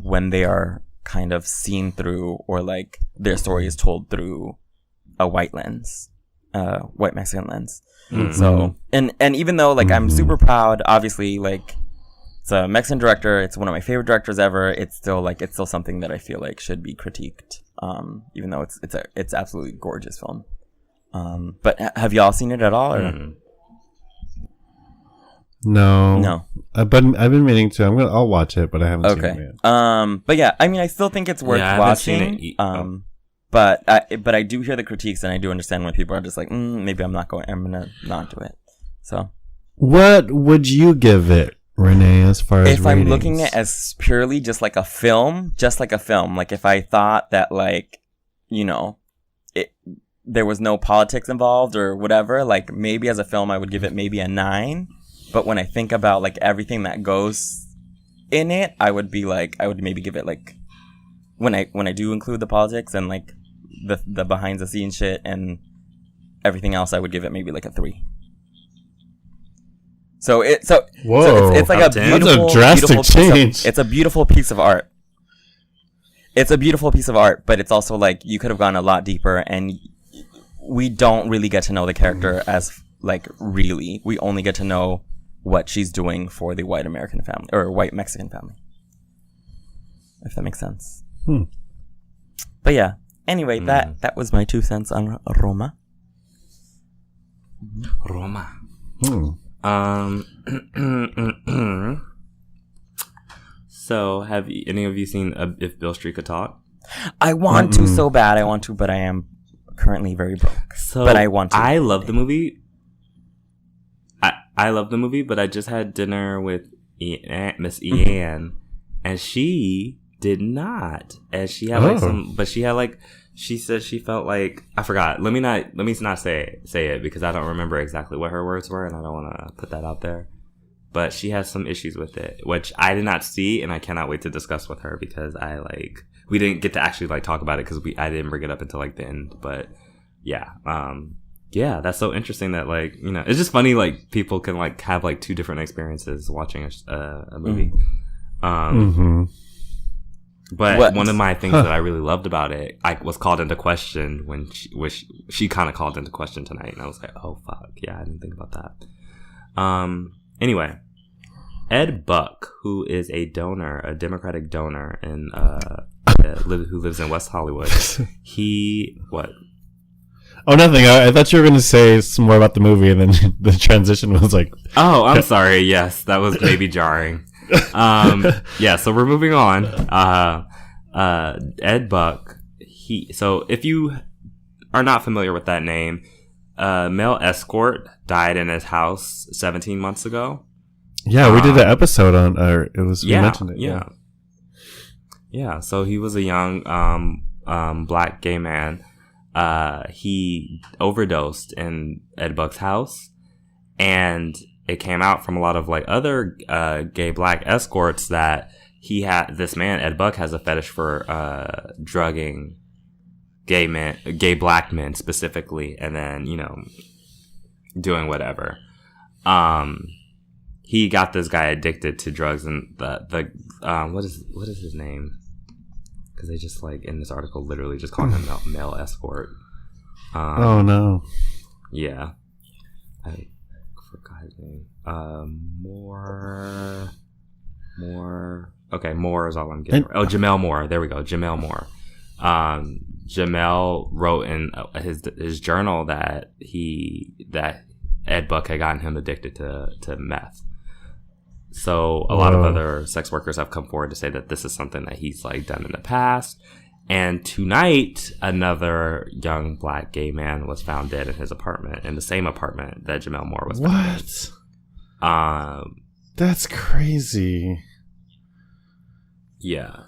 Speaker 4: when they are kind of seen through, or like their story is told through a white lens, white Mexican lens. So, and even though like I'm super proud, obviously, like it's a Mexican director, it's one of my favorite directors ever, it's still something that I feel like should be critiqued, even though it's absolutely gorgeous film. But have y'all seen it at all, or?
Speaker 1: No. I've been meaning to. I'll watch it, but I haven't seen it yet.
Speaker 4: But yeah, I mean, I still think it's worth watching. But I do hear the critiques, and I do understand when people are just like, maybe I'm gonna not do it. So,
Speaker 1: what would you give it, Renee, as far as
Speaker 4: if
Speaker 1: ratings?
Speaker 4: I'm looking at it as purely just like a film, like if I thought that like, there was no politics involved or whatever, like maybe as a film I would give it maybe a 9. But when I think about like everything that goes in it, I would maybe give it like, when I do include the politics and like the behind the scenes shit and everything else, I would give it maybe like a 3. So it's like a beautiful,
Speaker 1: that's a drastic change.
Speaker 4: It's a beautiful piece of art. It's a beautiful piece of art, but it's also like you could have gone a lot deeper, and we don't really get to know the character as like really. We only get to know what she's doing for the white American family or white Mexican family, if that makes sense. But yeah, anyway, that was my 2 cents on Roma.
Speaker 3: So have any of you seen If Beale Street Could Talk?
Speaker 4: I want to so bad. I want to, but I am currently very broke. But I want to.
Speaker 3: I love the movie. I love the movie, but I just had dinner with Miss Ian, and she did not. And she had she said she felt like, I forgot. Let me not say it because I don't remember exactly what her words were, and I don't want to put that out there. But she has some issues with it, which I did not see, and I cannot wait to discuss with her because we didn't get to actually talk about it because I didn't bring it up until the end. But yeah, yeah, that's so interesting that it's just funny people can have 2 different experiences watching a movie. But one of my things that I really loved about it, I was called into question when she kind of called into question tonight, and I was like, oh fuck, yeah, I didn't think about that. Anyway, Ed Buck, who is a Democratic donor who lives in West Hollywood, what?
Speaker 1: Oh, nothing. I thought you were going to say some more about the movie, and then the transition was like...
Speaker 3: Oh, I'm sorry. Yes, that was maybe jarring. Yeah, so we're moving on. Ed Buck. So if you are not familiar with that name, male escort died in his house 17 months ago.
Speaker 1: Yeah, we did an episode on... we mentioned it.
Speaker 3: Yeah, so he was a young black gay man. He overdosed in Ed Buck's house, and it came out from a lot of other gay black escorts that this man Ed Buck has a fetish for drugging gay black men specifically, and then doing whatever. He got this guy addicted to drugs, and the what is his name? Because they just in this article literally just called him male escort.
Speaker 1: Oh no!
Speaker 3: Yeah, I forgot his name. Moore. Okay, Moore is all I'm getting. Jamel Moore. There we go. Jamel Moore. Jamel wrote in his journal that Ed Buck had gotten him addicted to meth. So a lot of other sex workers have come forward to say that this is something that he's done in the past, And tonight, another young black gay man was found dead in his apartment, in the same apartment that Jamel Moore was found in.
Speaker 1: That's crazy.
Speaker 3: Yeah.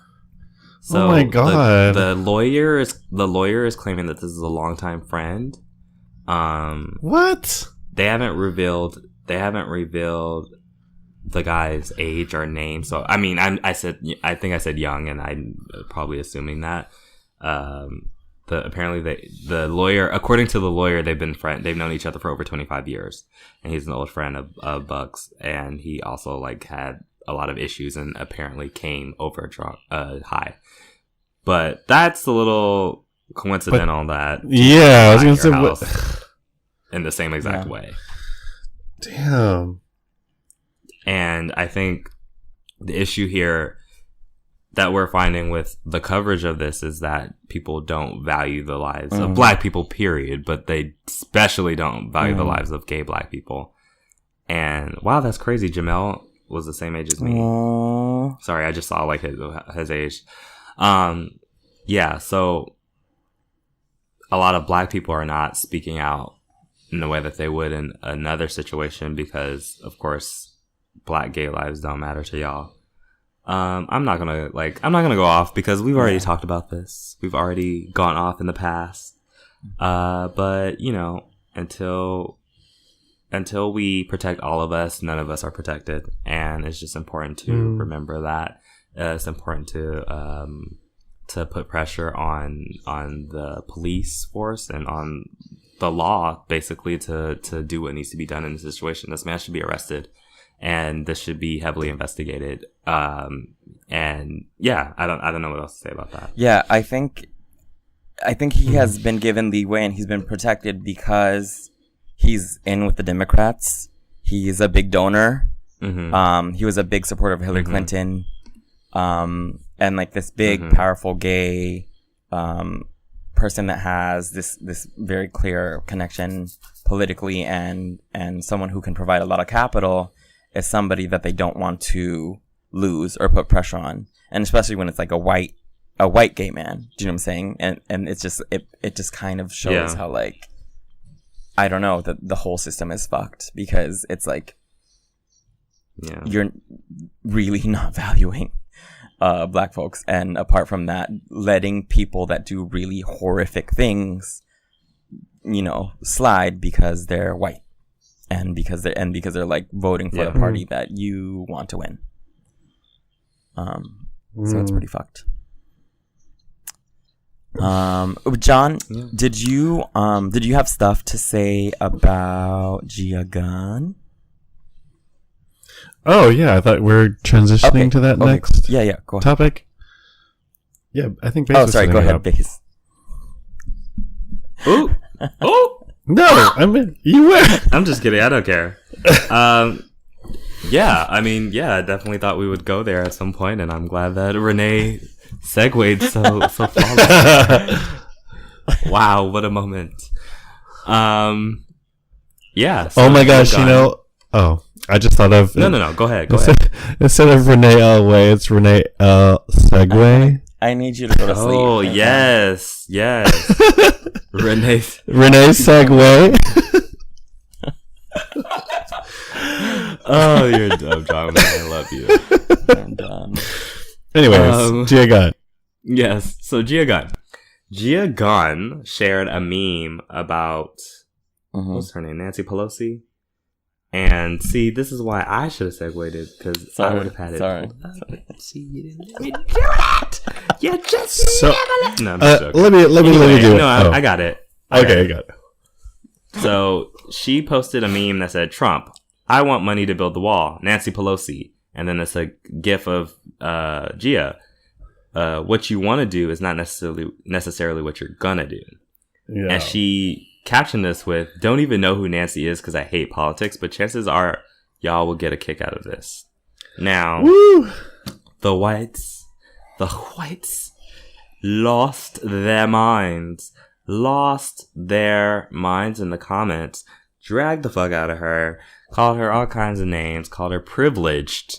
Speaker 3: So
Speaker 1: oh my god.
Speaker 3: The lawyer is claiming that this is a longtime friend.
Speaker 1: What?
Speaker 3: They haven't revealed the guy's age or name. So I mean, I think I said young, and I'm probably assuming that. Apparently the lawyer, according to the lawyer, they've known each other for over 25 years, and he's an old friend of Buck's, and he also like had a lot of issues and apparently came over drunk, high. But that's a little coincidental that
Speaker 1: I was gonna say
Speaker 3: in the same exact way.
Speaker 1: Damn.
Speaker 3: And I think the issue here that we're finding with the coverage of this is that people don't value the lives of black people, period, but they especially don't value the lives of gay black people. And wow, that's crazy. Jamel was the same age as me. Sorry, I just saw like his age. Yeah, so a lot of black people are not speaking out in the way that they would in another situation because, of course, black gay lives don't matter to y'all. I'm not gonna go off because we've already talked about this. We've already gone off in the past. But you know, until we protect all of us, none of us are protected, and it's just important to remember that. It's important to put pressure on the police force and on the law, basically, to do what needs to be done in this situation. This man should be arrested, and this should be heavily investigated. And yeah, I don't know what else to say about that.
Speaker 4: Yeah, I think he has been given leeway and he's been protected because he's in with the Democrats. He's a big donor. He was a big supporter of Hillary Clinton. And like this big, powerful gay person that has this very clear connection politically and someone who can provide a lot of capital is somebody that they don't want to lose or put pressure on. And especially when it's like a white gay man. Do you know what I'm saying? And it's just it just kind of shows how like I don't know, the whole system is fucked because it's like you're really not valuing black folks, and apart from that, letting people that do really horrific things, you know, slide because they're white and because they're like voting for the party that you want to win. So it's pretty fucked. John, did you have stuff to say about Gia Gunn?
Speaker 1: Oh yeah, I thought we're transitioning to that next.
Speaker 4: Yeah, go ahead.
Speaker 1: Topic. Yeah, I think.
Speaker 4: Oh, sorry. Go ahead, Base.
Speaker 3: Ooh, oh
Speaker 1: no! I mean, you were.
Speaker 3: I'm just kidding. I don't care. Yeah, I mean, I definitely thought we would go there at some point, and I'm glad that Renee segued so flawlessly. Wow, what a moment. Yeah.
Speaker 1: So oh my gosh, you know. Oh, I just thought of...
Speaker 3: No. Go ahead.
Speaker 1: Instead of Renee L. Way, it's Renee L. Segway.
Speaker 4: I need you to go to sleep.
Speaker 3: Oh, yes. Renee
Speaker 1: Segway.
Speaker 3: Oh, you're dumb, John. I love you.
Speaker 4: I'm done.
Speaker 1: Anyways, Gia Gunn.
Speaker 3: Yes, so Gia Gunn. Gia Gunn shared a meme about... What's her name? Nancy Pelosi? And see, this is why I should have segued it, because I would have had it.
Speaker 4: Sorry.
Speaker 3: See, you didn't let me do it. You just never let. No, I'm just joking.
Speaker 1: Let me do it.
Speaker 3: No, I got it.
Speaker 1: I got it.
Speaker 3: So she posted a meme that said, "Trump, I want money to build the wall. Nancy Pelosi," and then it's a GIF of Gia. What you want to do is not necessarily what you're gonna do. Yeah. And she caption this with, "Don't even know who Nancy is because I hate politics, but chances are y'all will get a kick out of this." Now, the whites lost their minds in the comments, dragged the fuck out of her, called her all kinds of names, called her privileged,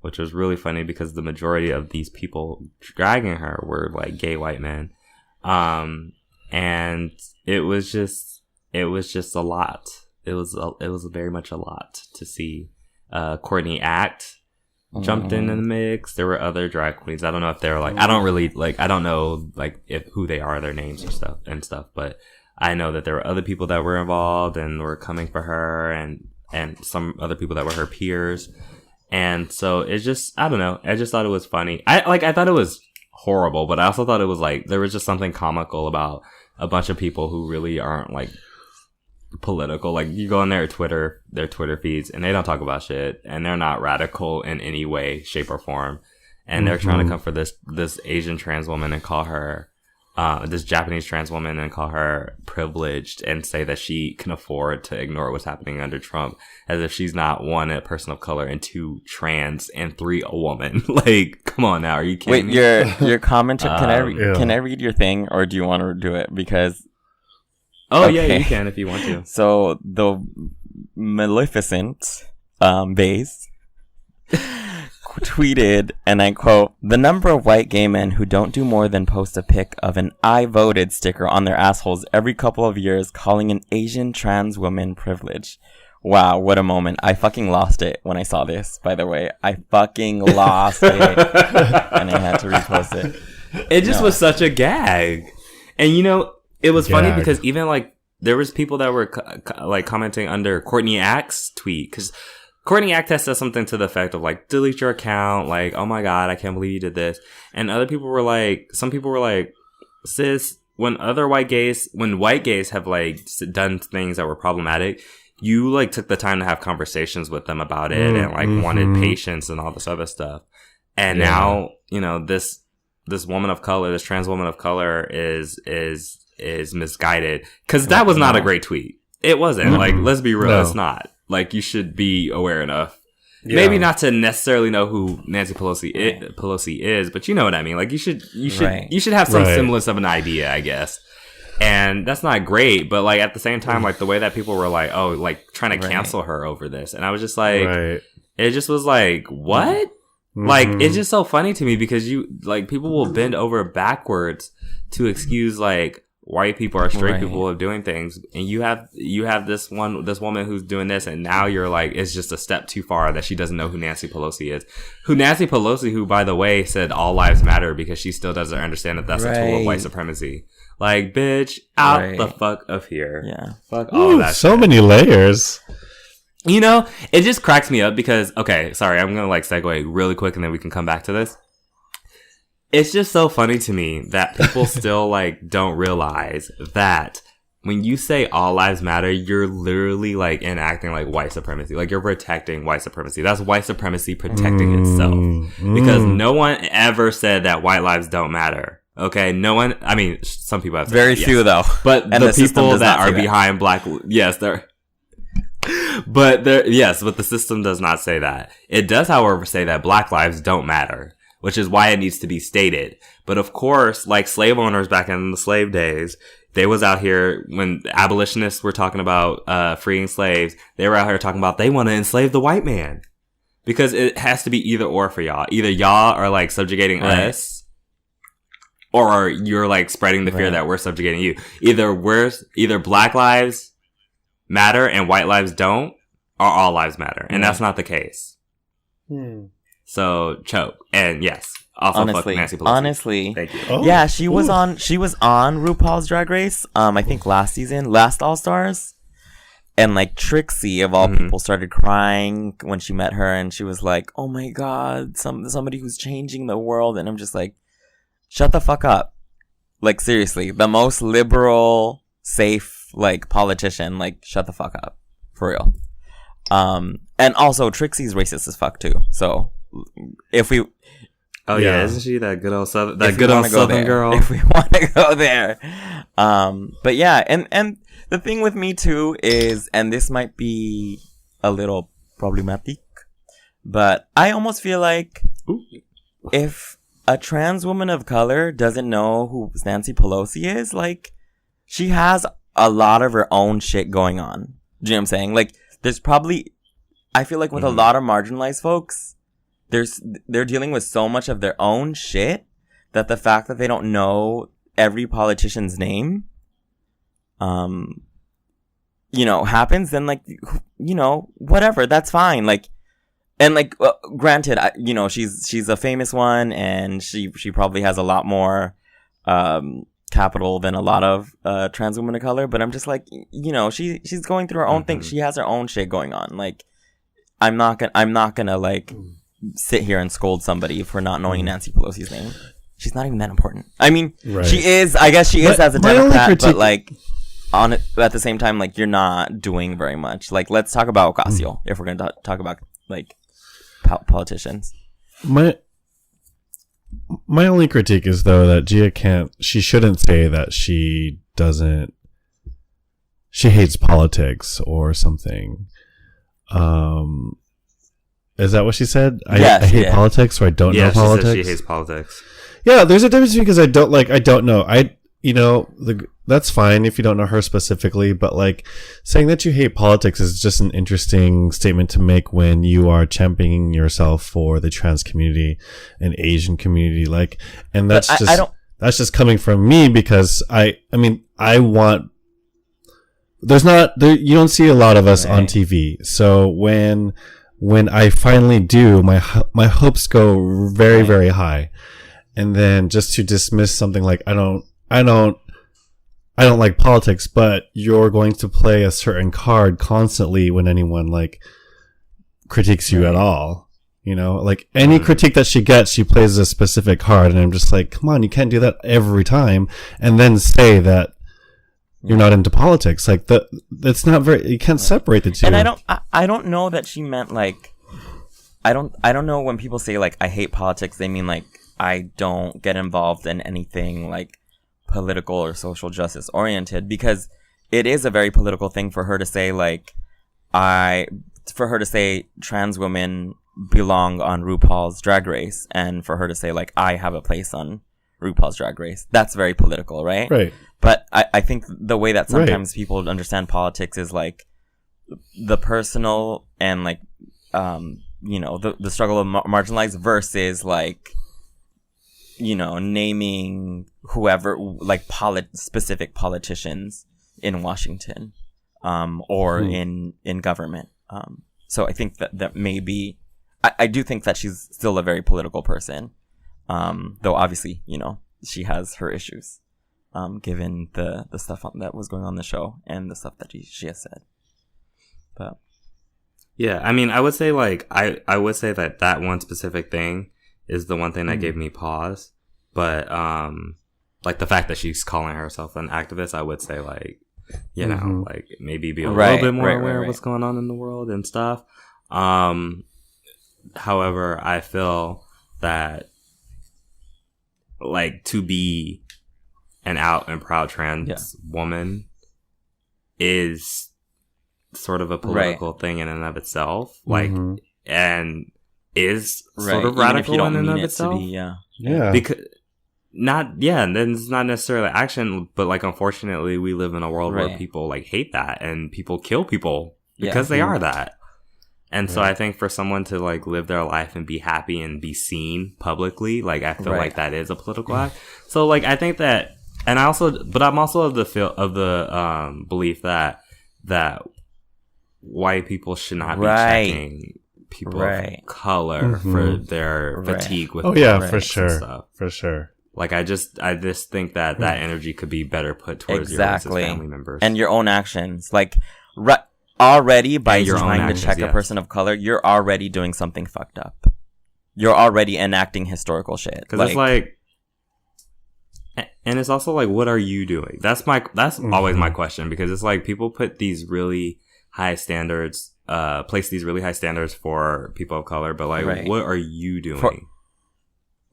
Speaker 3: which was really funny because the majority of these people dragging her were like gay white men. And it was just a lot. It was very much a lot to see. Courtney Act jumped in the mix. There were other drag queens. I don't know if they're like, I don't know like who they are, their names and stuff, but I know that there were other people that were involved and were coming for her and some other people that were her peers. And so it's just, I don't know. I just thought it was funny. I thought it was horrible, but I also thought it was like, there was just something comical about a bunch of people who really aren't like political. Like you go on their Twitter feeds and they don't talk about shit and they're not radical in any way, shape or form. And they're trying to come for this Asian trans woman and call her, this Japanese trans woman and call her privileged and say that she can afford to ignore what's happening under Trump, as if she's not one, a person of color, and two, trans, and three, a woman. Like, come on now, are you kidding me?
Speaker 4: Your comment, can I read your thing, or do you want to do it? Because
Speaker 3: yeah, you can if you want to.
Speaker 4: So the Maleficent base tweeted, and I quote, "The number of white gay men who don't do more than post a pic of an I voted sticker on their assholes every couple of years, calling an Asian trans woman privileged." Wow, what a moment. I fucking lost it when I saw this, by the way. I fucking lost it. And I had to repost it.
Speaker 3: It just was such a gag. And it was funny because even like there was people that were like commenting under Courtney Act's tweet, because Courtney Act has said something to the effect of like, delete your account, like, oh my god, I can't believe you did this. And other people were like, some people were like, sis, when white gays have like done things that were problematic, you like took the time to have conversations with them about it and like wanted patience and all this other stuff. And now, this woman of color, this trans woman of color is misguided, because that was not a great tweet. It wasn't. Like, let's be real, it's not. Like, you should be aware enough. Yeah. Maybe not to necessarily know who Nancy Pelosi is, but you know what I mean. Like, you should have some semblance of an idea, I guess. And that's not great, but like at the same time, like the way that people were like, oh, like trying to cancel her over this, and I was just like, it just was like, what? Like, it's just so funny to me because people will bend over backwards to excuse like white people or straight people of doing things, and you have this woman who's doing this, and now you're like, it's just a step too far that she doesn't know who Nancy Pelosi is. Who, by the way, said all lives matter, because she still doesn't understand that that's a tool of white supremacy. Like, bitch, out the fuck of here. Yeah, fuck all of that.
Speaker 1: So many layers.
Speaker 3: It just cracks me up because, okay, sorry, I'm gonna like segue really quick and then we can come back to this. It's just so funny to me that people still like don't realize that when you say all lives matter, you're literally like enacting like white supremacy. Like, you're protecting white supremacy. That's white supremacy protecting itself. Because no one ever said that white lives don't matter. Okay, no one. I mean, some people have said
Speaker 4: very few though.
Speaker 3: But the people that are behind black, yes, they're. But the system does not say that. It does, however, say that black lives don't matter, which is why it needs to be stated. But of course, like slave owners back in the slave days, they was out here when abolitionists were talking about freeing slaves. They were out here talking about they want to enslave the white man, because it has to be either or for y'all. Either y'all are like subjugating us, or you're like spreading the fear that we're subjugating you. Either black lives matter and white lives don't, or all lives matter. And that's not the case. So choke. And yes, also fuck Nancy Pelosi.
Speaker 4: Honestly.
Speaker 3: Thank you.
Speaker 4: Oh. Yeah, she was on RuPaul's Drag Race, I think last All-Stars. And like Trixie of all people started crying when she met her, and she was like, oh my god, somebody who's changing the world. And I'm just like, shut the fuck up. Like, seriously, the most liberal, safe, like, politician, like, shut the fuck up. For real. And also, Trixie's racist as fuck, too. So, if we...
Speaker 3: Oh, yeah, isn't she that good old Southern girl?
Speaker 4: If we want to go there. But yeah, and the thing with me, too, is, and this might be a little problematic, but I almost feel like if a trans woman of color doesn't know who Nancy Pelosi is, like, she has a lot of her own shit going on. Do you know what I'm saying? Like, there's probably, I feel like with a lot of marginalized folks, they're dealing with so much of their own shit that the fact that they don't know every politician's name, happens, then like, whatever, that's fine. Like, and like, granted, she's a famous one, and she probably has a lot more capital than a lot of trans women of color. But I'm just like, she's going through her own thing. She has her own shit going on. Like, I'm not gonna like sit here and scold somebody for not knowing Nancy Pelosi's name. She's not even that important. I mean, she is. I guess she is as a Democrat, but like, at the same time, like, you're not doing very much. Like, let's talk about Ocasio if we're gonna talk about like politicians.
Speaker 1: My only critique is, though, that Gia she shouldn't say that she hates politics or something. Is that what she said?
Speaker 4: Yes,
Speaker 1: I hate politics, or I don't know politics.
Speaker 3: Yeah, she said she hates politics.
Speaker 1: Yeah, there's a difference because I don't know. That's fine if you don't know her specifically, but like, saying that you hate politics is just an interesting statement to make when you are championing yourself for the trans community and Asian community. Like, and that's that's just coming from me, because I want, you don't see a lot of us on TV. So when I finally do, my hopes go very, very high. And then just to dismiss something like, I don't like politics, but you're going to play a certain card constantly when anyone like critiques you at all. Like, any critique that she gets, she plays a specific card, and I'm just like, come on, you can't do that every time and then say that you're not into politics. Like, that's not very, you can't separate the two.
Speaker 4: And I don't know that she meant like, I don't know when people say like, I hate politics, they mean like, I don't get involved in anything like political or social justice oriented, because it is a very political thing for her to say like, for her to say trans women belong on RuPaul's Drag Race, and for her to say like, I have a place on RuPaul's Drag Race. That's very political, right?
Speaker 1: Right.
Speaker 4: But I think the way that sometimes people understand politics is like the personal and like, the struggle of marginalized versus like, naming whoever, like specific politicians in Washington, or in government. So I think that maybe, I do think that she's still a very political person. Though obviously, she has her issues, given the stuff that was going on the show and the stuff that she has said. But
Speaker 3: yeah, I mean, I would say like, I would say that one specific thing is the one thing that gave me pause. But, like, the fact that she's calling herself an activist, I would say, like, like, maybe be a little bit more aware of what's going on in the world and stuff. However, I feel that, like, to be an out and proud trans woman is sort of a political thing in and of itself. Like, and is sort of radical in and of itself.
Speaker 1: Yeah.
Speaker 3: Because then it's not necessarily action, but like, unfortunately, we live in a world where people like hate that, and people kill people because they are that. And so I think for someone to like live their life and be happy and be seen publicly, like, I feel like that is a political act. So like, I think that, and I'm also of the belief that white people should not be checking people of color for their fatigue with
Speaker 1: for sure.
Speaker 3: Like, I just think that energy could be better put towards your racist family members
Speaker 4: and your own actions. Like, already by trying to check a person of color, you're already doing something fucked up. You're already enacting historical shit.
Speaker 3: Because it's like, and it's also like, what are you doing? That's always my question, because it's like, people put these really high standards, place these really high standards for people of color, but like, what are you doing?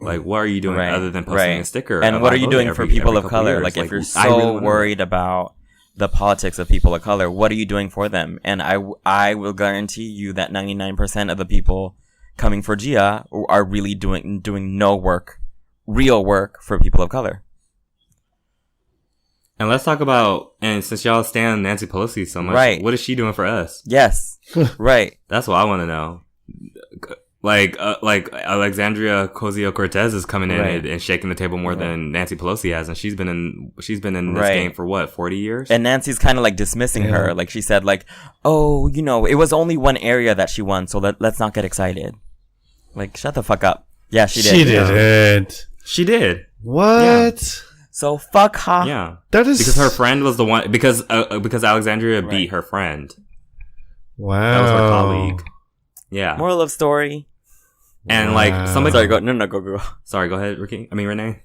Speaker 3: Like, what are you doing other than posting a sticker?
Speaker 4: And what are you doing for people of color? Like, if you're so worried about the politics of people of color, what are you doing for them? And I will guarantee you that 99% of the people coming for Gia are really doing no work, real work for people of color.
Speaker 3: And let's talk about, and since y'all stand Nancy Pelosi so much, what is she doing for us?
Speaker 4: Yes. Right.
Speaker 3: That's what I want to know. Like Alexandria Ocasio-Cortez is coming in and shaking the table more than Nancy Pelosi has, and she's been in this game for what, 40 years?
Speaker 4: And Nancy's kind of like dismissing her. Like she said, like, oh, it was only one area that she won, so let's not get excited. Like, shut the fuck up. Yeah, she did.
Speaker 1: She didn't.
Speaker 3: She did.
Speaker 1: What?
Speaker 4: Yeah. So fuck her.
Speaker 3: Yeah,
Speaker 1: that is
Speaker 3: because her friend was the one. Because Alexandria beat her friend.
Speaker 1: Wow,
Speaker 3: that was her colleague. Yeah.
Speaker 4: Moral of story.
Speaker 3: And like somebody,
Speaker 4: sorry, go.
Speaker 3: Sorry, go ahead, Ricky. I mean, Renee.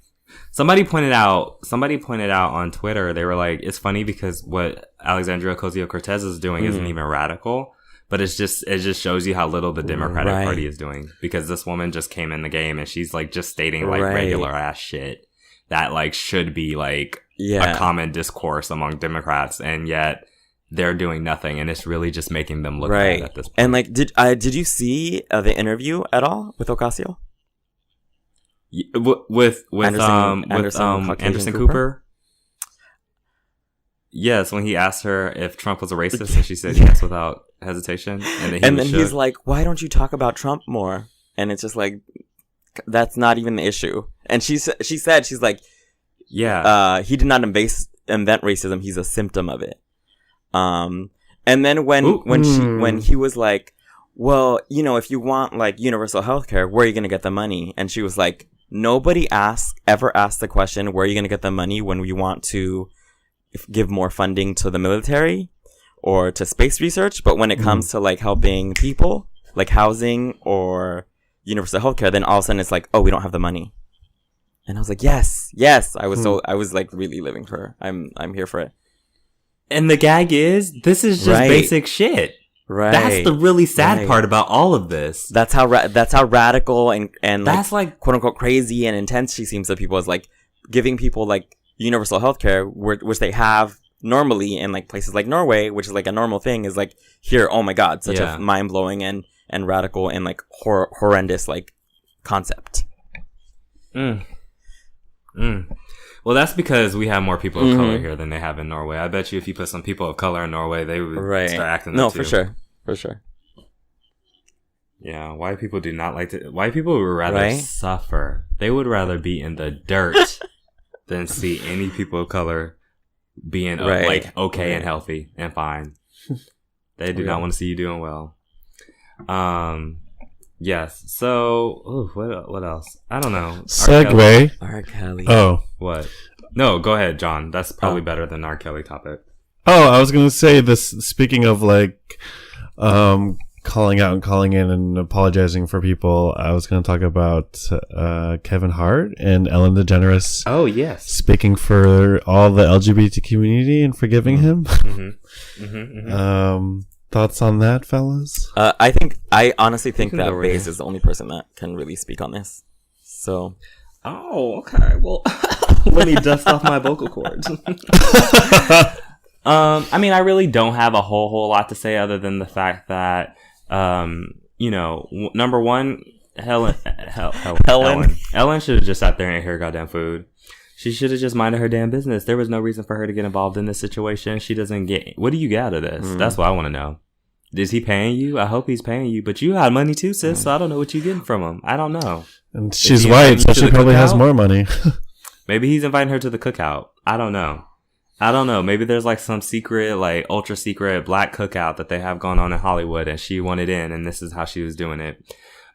Speaker 3: Somebody pointed out on Twitter. They were like, it's funny because what Alexandria Ocasio-Cortez is doing isn't even radical, but it just shows you how little the Democratic Party is doing, because this woman just came in the game and she's like just stating like regular ass shit that like should be like a common discourse among Democrats, and yet they're doing nothing, and it's really just making them look bad at this point.
Speaker 4: And like, did you see the interview at all with Ocasio?
Speaker 3: With Anderson Cooper? Yes, when he asked her if Trump was a racist, and she said yes without hesitation, and then
Speaker 4: he's like, "Why don't you talk about Trump more?" And it's just like, that's not even the issue. And she said, she's like, "Yeah, he did not invent racism. He's a symptom of it." And then when he was like, well, if you want like universal healthcare, where are you going to get the money? And she was like, nobody ever asked the question, where are you going to get the money when we want to give more funding to the military or to space research? But when it comes to like helping people, like housing or universal healthcare, then all of a sudden it's like, oh, we don't have the money. And I was like, yes. I was like really living for her. I'm here for it.
Speaker 3: And the gag is, this is just basic shit. Right. That's the really sad part about all of this.
Speaker 4: That's how radical and that's like quote unquote crazy and intense she seems to people, is like giving people like universal healthcare, which they have normally in like places like Norway, which is like a normal thing, is like here, oh my god, such a mind blowing and radical and like horrendous like concept.
Speaker 3: Well, that's because we have more people of color here than they have in Norway. I bet you if you put some people of color in Norway, they would start acting that too.
Speaker 4: For sure.
Speaker 3: Yeah, white people do not like to... White people would rather suffer. They would rather be in the dirt than see any people of color being okay and healthy and fine. They do not want to see you doing well. Yes. So, what else? I don't know.
Speaker 1: Segue.
Speaker 4: R. Kelly.
Speaker 1: Oh.
Speaker 3: What? No, go ahead, John. That's probably better than R. Kelly topic.
Speaker 1: Oh, I was going to say this, speaking of like, calling out and calling in and apologizing for people, I was going to talk about, Kevin Hart and Ellen DeGeneres.
Speaker 3: Oh, yes.
Speaker 1: Speaking for all the LGBT community and forgiving him. Thoughts on that, fellas?
Speaker 4: I honestly think that Baze is the only person that can really speak on this. So.
Speaker 3: Oh, okay. Well, let me dust off my vocal cords. I mean, I really don't have a whole lot to say other than the fact that, number one, Ellen should have just sat there and ate her goddamn food. She should have just minded her damn business. There was no reason for her to get involved in this situation. She doesn't get... What do you get out of this? That's what I want to know. Is he paying you? I hope he's paying you. But you got money too, sis, so I don't know what you're getting from him. I don't know.
Speaker 1: And she's white, so she probably has more money.
Speaker 3: Maybe he's inviting her to the cookout. I don't know. Maybe there's like some secret, like ultra secret black cookout that they have going on in Hollywood, and she wanted in, and this is how she was doing it.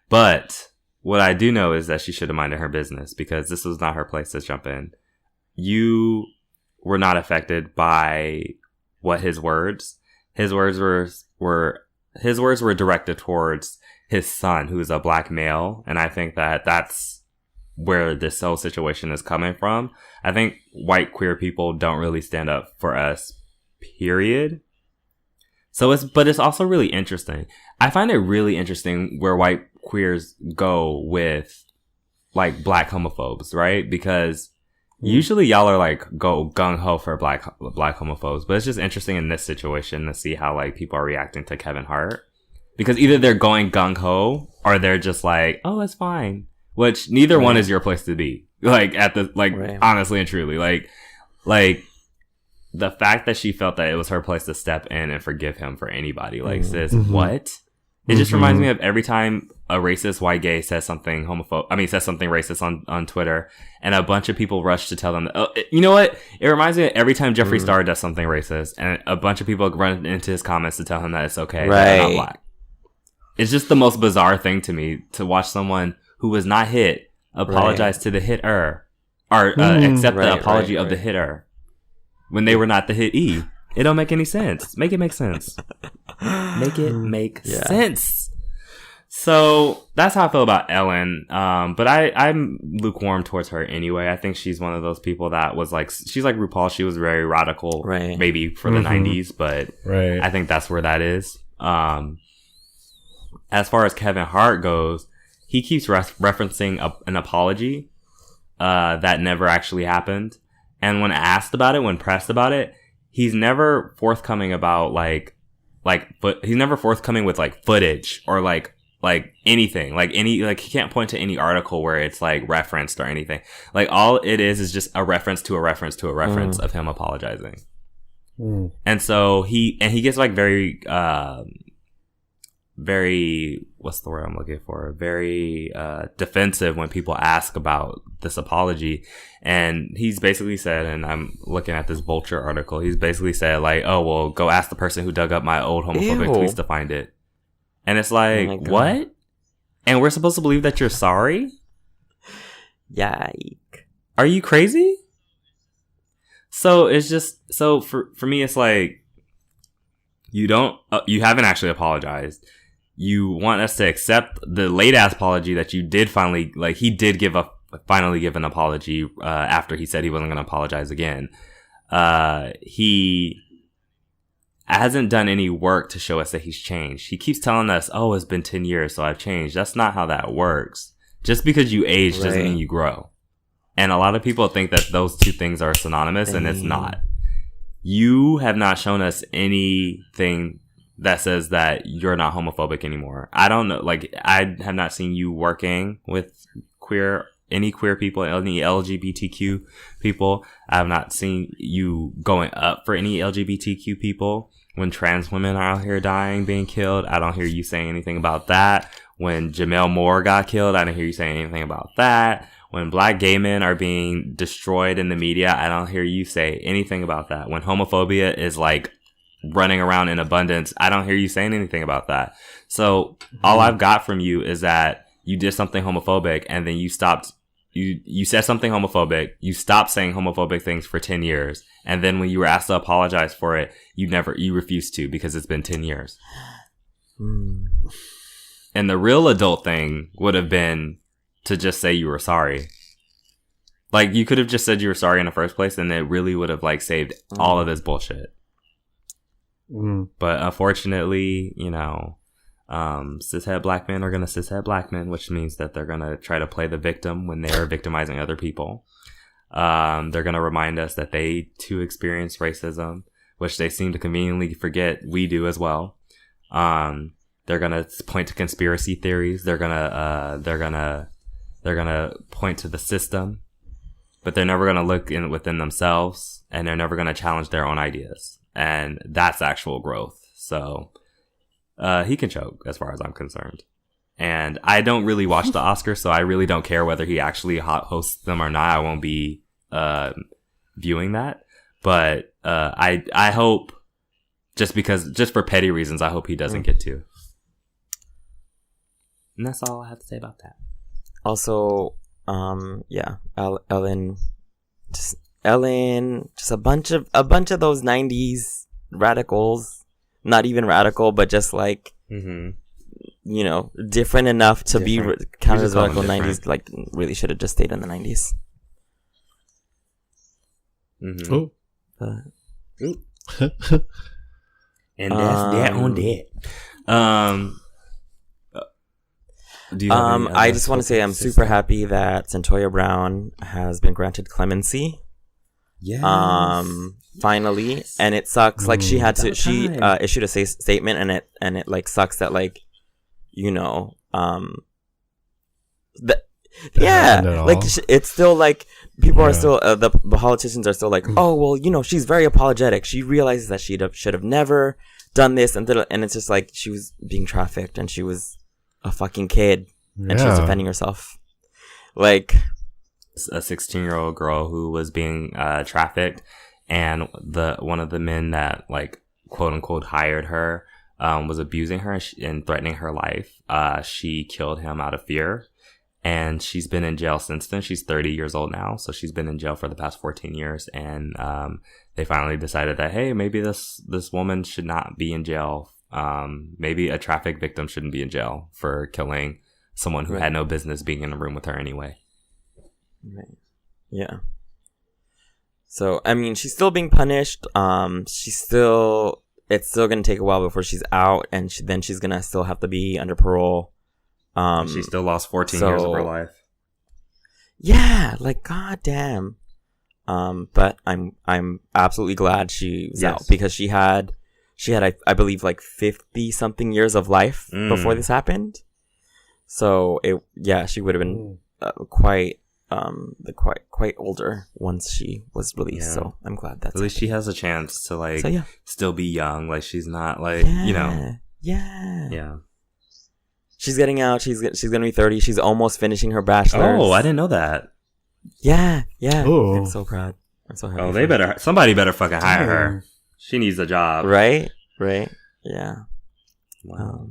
Speaker 3: But... what I do know is that she should have minded her business, because this was not her place to jump in. You were not affected by his words. His words were directed towards his son, who is a black male, and I think that that's where this whole situation is coming from. I think white queer people don't really stand up for us, period. But it's also really interesting. I find it really interesting where white queers go with like black homophobes, right? Because usually y'all are like go gung-ho for black homophobes, but it's just interesting in this situation to see how like people are reacting to Kevin Hart, because either they're going gung-ho or they're just like, oh, it's fine, which neither one is your place to be, like at the honestly and truly, like the fact that she felt that it was her place to step in and forgive him for anybody, like sis, what? It just reminds me of every time a racist white gay says something says something racist on Twitter, and a bunch of people rush to tell them, you know what? It reminds me of every time Jeffree Star does something racist, and a bunch of people run into his comments to tell him that it's okay. That they're not black. It's just the most bizarre thing to me to watch someone who was not hit apologize to the hitter, or accept the apology of the hitter when they were not the hitee. It don't make any sense. Make it make sense. Make it make sense. So that's how I feel about Ellen. But I'm lukewarm towards her anyway. I think she's one of those people that was like, she's like RuPaul. She was very radical, maybe for the 90s, but I think that's where that is. As far as Kevin Hart goes, he keeps referencing an apology that never actually happened. And when asked about it, when pressed about it, he's never forthcoming about he's never forthcoming with like footage or like anything, he can't point to any article where it's like referenced or anything. Like all it is just a reference to a reference to a reference of him apologizing. And so he gets like very what's the word I'm looking for? Very defensive when people ask about this apology. And he's basically said, and I'm looking at this Vulture article, he's basically said like, oh, well, go ask the person who dug up my old homophobic tweets to find it. And it's like, what? And we're supposed to believe that you're sorry?
Speaker 4: Yike.
Speaker 3: Are you crazy? So it's just, so for me, it's like, you haven't actually apologized. You want us to accept the late ass apology that you did finally, like he did finally give an apology, after he said he wasn't going to apologize again. He hasn't done any work to show us that he's changed. He keeps telling us, oh, it's been 10 years, so I've changed. That's not how that works. Just because you age doesn't mean you grow. And a lot of people think that those two things are synonymous, and it's not. You have not shown us anything that says that you're not homophobic anymore. I don't know. Like, I have not seen you working with any queer people, any LGBTQ people. I have not seen you going up for any LGBTQ people. When trans women are out here dying, being killed, I don't hear you saying anything about that. When Jamel Moore got killed, I don't hear you saying anything about that. When black gay men are being destroyed in the media, I don't hear you say anything about that. When homophobia is like running around in abundance, I don't hear you saying anything about that. So all I've got from you is that you did something homophobic, and then you stopped. You said something homophobic. You stopped saying homophobic things for 10 years. And then when you were asked to apologize for it, you refused to, because it's been 10 years. And the real adult thing would have been to just say you were sorry. Like, you could have just said you were sorry in the first place, and it really would have like saved all of this bullshit. But unfortunately, cishet black men are going to cishet black men, which means that they're going to try to play the victim when they're victimizing other people. They're going to remind us that they too experience racism, which they seem to conveniently forget we do as well. They're going to point to conspiracy theories. They're going to point to the system, but they're never going to look within themselves, and they're never going to challenge their own ideas. And that's actual growth. So, he can choke as far as I'm concerned. And I don't really watch the Oscars, so I really don't care whether he actually hosts them or not. I won't be, viewing that. But, I hope, just for petty reasons, I hope he doesn't get to. And that's all I have to say about that.
Speaker 4: Also, Ellen, just a bunch of those 90s radicals, not even radical, but just like, different enough to be counted as radical. 90s, like, really should have just stayed in the 90s.
Speaker 3: And that's that on that.
Speaker 4: I just want to say I'm super happy that Centoya Brown has been granted clemency.
Speaker 3: Yes.
Speaker 4: Finally, and it sucks. Like, she had to. She issued a statement, and it like sucks that, like, it's still like people are still the politicians are still like, oh well, she's very apologetic. She realizes that she should have never done this and it's just like she was being trafficked and she was a fucking kid and she was defending herself. Like
Speaker 3: a 16-year-old girl who was being trafficked, and one of the men that like quote unquote hired her was abusing her and threatening her life. She killed him out of fear, and she's been in jail since then. She's 30 years old now, so she's been in jail for the past 14 years. And they finally decided that, hey, maybe this woman should not be in jail. Maybe a traffic victim shouldn't be in jail for killing someone who had no business being in a room with her anyway.
Speaker 4: Right. Yeah. So, I mean, she's still being punished. It's still going to take a while before she's out, and then she's going to still have to be under parole.
Speaker 3: She still lost 14 years of her life.
Speaker 4: Yeah, like, goddamn. But I'm absolutely glad she's out, because she had, I believe, like 50 something years of life before this happened. So she would have been quite older once she was released. Yeah. So I'm glad that's
Speaker 3: at least she has a chance to like still be young. Like she's not like Yeah. She's getting out. She's gonna be 30. She's almost finishing her bachelor's. Oh, I didn't know that.
Speaker 4: Yeah.
Speaker 1: Ooh.
Speaker 4: I'm so proud. I'm so happy.
Speaker 3: Oh, somebody better fucking hire her. She needs a job.
Speaker 4: Right. Yeah.
Speaker 3: Wow.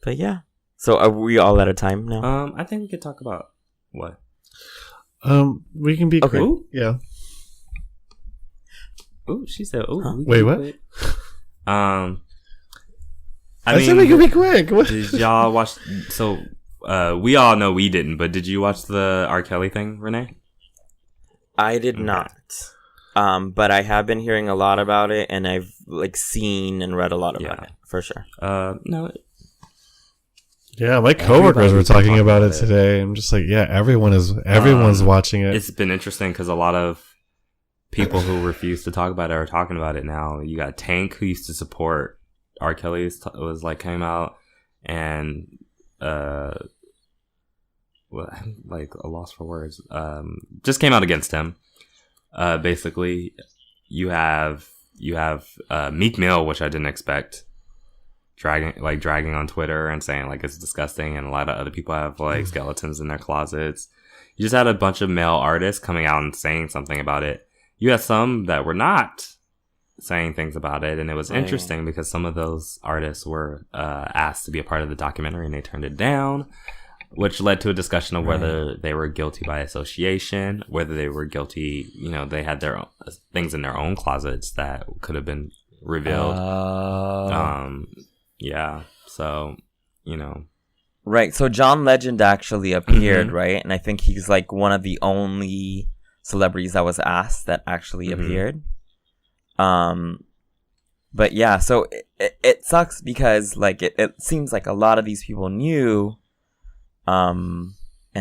Speaker 4: But yeah. So are we all out of time now?
Speaker 3: I think we could talk about what.
Speaker 1: We can be quick.
Speaker 3: Ooh.
Speaker 1: Yeah.
Speaker 3: Ooh, she said. Ooh.
Speaker 1: Huh? Wait, what?
Speaker 3: Quick.
Speaker 1: I said we can be quick. What?
Speaker 3: Did y'all watch? So, we all know we didn't, but did you watch the R. Kelly thing, Renee?
Speaker 4: I did not. But I have been hearing a lot about it, and I've like seen and read a lot about it for sure.
Speaker 3: No.
Speaker 1: Yeah, my coworkers were talking about it today. I'm just like, everyone's watching it.
Speaker 3: It's been interesting because a lot of people who refuse to talk about it are talking about it now. You got Tank, who used to support R. Kelly, came out and like a loss for words. Just came out against him. Basically, you have Meek Mill, which I didn't expect. Dragging on Twitter and saying like it's disgusting, and a lot of other people have like skeletons in their closets. You just had a bunch of male artists coming out and saying something about it. You had some that were not saying things about it, and it was interesting because some of those artists were asked to be a part of the documentary and they turned it down, which led to a discussion of whether they were guilty by association, whether they were guilty, they had their own things in their own closets that could have been revealed. Yeah, so,
Speaker 4: Right, so John Legend actually appeared, right? And I think he's like one of the only celebrities that was asked that actually appeared. But yeah, so it sucks because like it seems like a lot of these people knew, and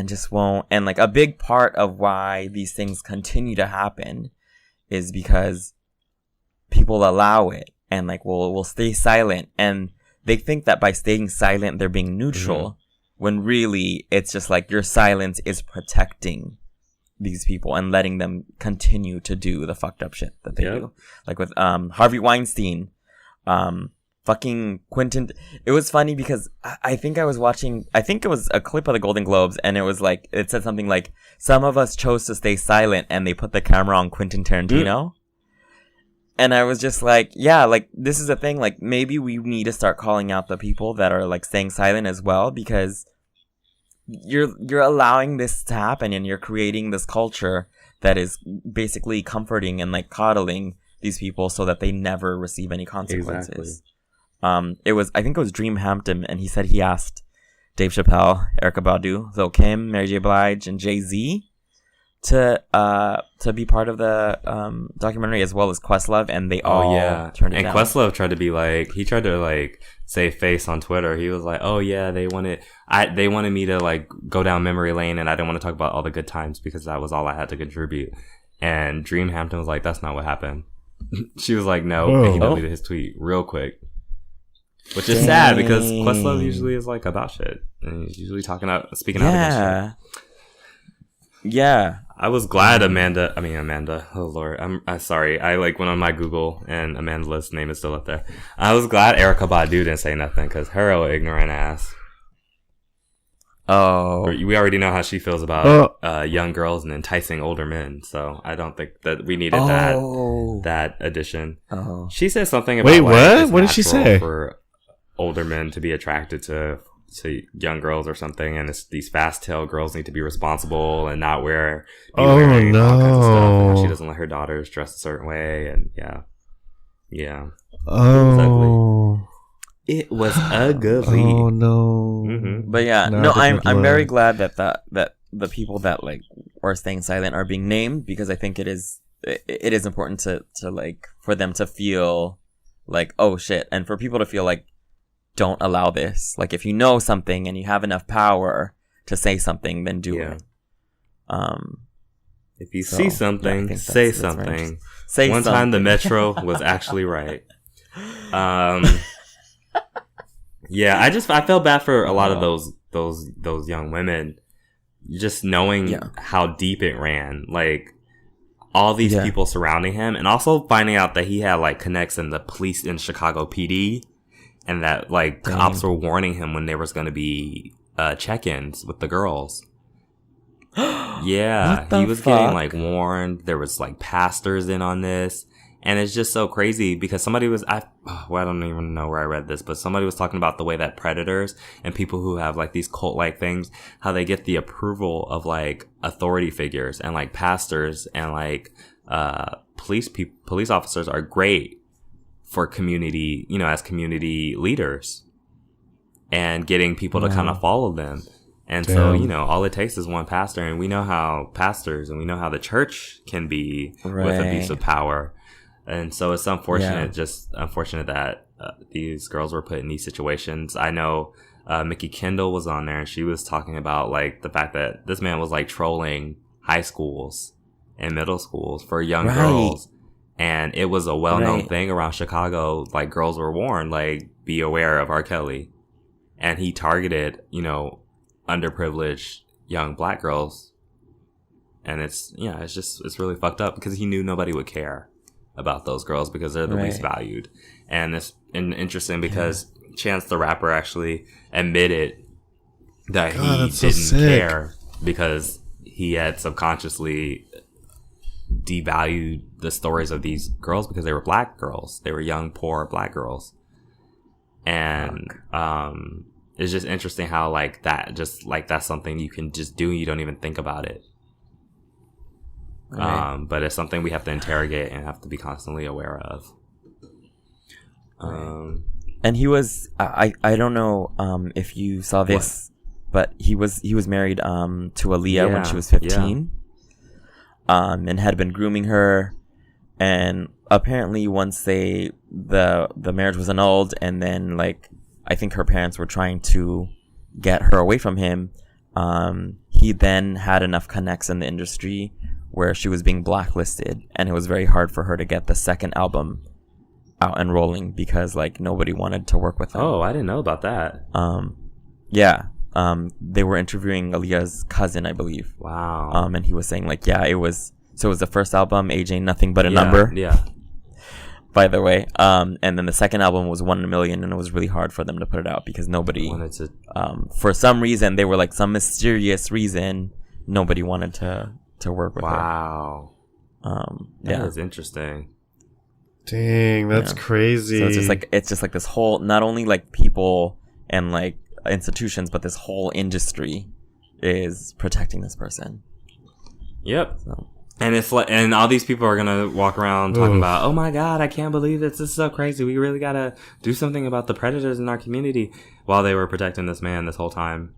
Speaker 4: just won't. And like a big part of why these things continue to happen is because people allow it and like will stay silent, and they think that by staying silent they're being neutral, when really it's just like your silence is protecting these people and letting them continue to do the fucked up shit that they do. Like with Harvey Weinstein, fucking Quentin. It was funny because I think I was watching, I think it was a clip of the Golden Globes, and it was like, it said something like, some of us chose to stay silent, and they put the camera on Quentin Tarantino. And I was just like, yeah, like, this is the thing. Like, maybe we need to start calling out the people that are, like, staying silent as well, because you're allowing this to happen, and you're creating this culture that is basically comforting and, like, coddling these people so that they never receive any consequences. Exactly. I think it was Dream Hampton, and he said he asked Dave Chappelle, Erykah Badu, Lil Kim, Mary J. Blige, and Jay-Z to be part of the documentary, as well as Questlove, and they all turned it down.
Speaker 3: And Questlove tried to be like, he tried to like save face on Twitter. He was like, oh yeah, they wanted me to like go down memory lane, and I didn't want to talk about all the good times because that was all I had to contribute. And Dream Hampton was like, that's not what happened. She was like, no. And he deleted his tweet real quick, which is sad because Questlove usually is like about shit, and he's usually speaking out against shit.
Speaker 4: Yeah.
Speaker 3: I was glad Amanda. Oh Lord, I'm sorry. I like went on my Google and Amanda's name is still up there. I was glad Erykah Badu didn't say nothing because her old ignorant ass.
Speaker 4: Oh,
Speaker 3: we already know how she feels about young girls and enticing older men. So I don't think that we needed that addition.
Speaker 4: Oh,
Speaker 3: she said something about
Speaker 1: wait, what? What did she say?
Speaker 3: For older men to be attracted to young girls or something, and it's these fast tail girls need to be responsible and not wearing all kinds of stuff. And how she doesn't let her daughters dress a certain way, and yeah.
Speaker 1: Oh,
Speaker 3: it was ugly.
Speaker 1: Oh no.
Speaker 3: Mm-hmm.
Speaker 4: But yeah, no, I'm very glad that the people that like are staying silent are being named, because I think it is important to like for them to feel like, oh shit, and for people to feel like, don't allow this. Like, if you know something and you have enough power to say something, then do it.
Speaker 3: If you see something, say something. Say One time the Metro was actually right. Yeah, I felt bad for a lot of those young women, just knowing how deep it ran. Like, all these people surrounding him, and also finding out that he had like connects in the police in Chicago PD. And that, like, cops were warning him when there was going to be check-ins with the girls. Yeah, he was getting, like, warned. There was, like, pastors in on this. And it's just so crazy because somebody was... I don't even know where I read this, but somebody was talking about the way that predators and people who have, like, these cult-like things, how they get the approval of, like, authority figures and, like, pastors and, like, police officers are great for community, as community leaders and getting people to kind of follow them. And so, all it takes is one pastor, and we know how pastors and we know how the church can be with abuse of power. And so it's unfortunate, unfortunate that these girls were put in these situations. I know Mickey Kendall was on there, and she was talking about like the fact that this man was like trolling high schools and middle schools for young girls. And it was a well-known thing around Chicago. Like, girls were warned, like, be aware of R. Kelly. And he targeted, underprivileged young black girls. And it's really fucked up because he knew nobody would care about those girls because they're the least valued. And it's interesting because Chance the Rapper actually admitted that he didn't care because he had subconsciously devalued the stories of these girls because they were black girls. They were young, poor black girls. And it's just interesting how like that, just like that's something you can just do. You don't even think about it. But it's something we have to interrogate and have to be constantly aware of.
Speaker 4: And he was, I don't know if you saw this, but he was married to Aaliyah when she was 15. And had been grooming her, and apparently once the marriage was annulled, and then like I think her parents were trying to get her away from him, he then had enough connects in the industry where she was being blacklisted, and it was very hard for her to get the second album out and rolling because like nobody wanted to work with him.
Speaker 3: Oh, I didn't know about that.
Speaker 4: They were interviewing Aaliyah's cousin, I believe.
Speaker 3: Wow.
Speaker 4: And he was saying like, it was the first album, Age Ain't Nothing But a Number.
Speaker 3: Yeah.
Speaker 4: By the way. And then the second album was 1 in a Million, and it was really hard for them to put it out because nobody wanted to. For some reason, they were like some mysterious reason, nobody wanted to work with her.
Speaker 3: Wow. That is interesting.
Speaker 1: Dang, that's crazy.
Speaker 4: So it's just like this whole, not only like people and like institutions, but this whole industry is protecting this person.
Speaker 3: Yep. So. And it's like, and all these people are gonna walk around talking about, oh my god, I can't believe this is so crazy. We really gotta do something about the predators in our community, while they were protecting this man this whole time.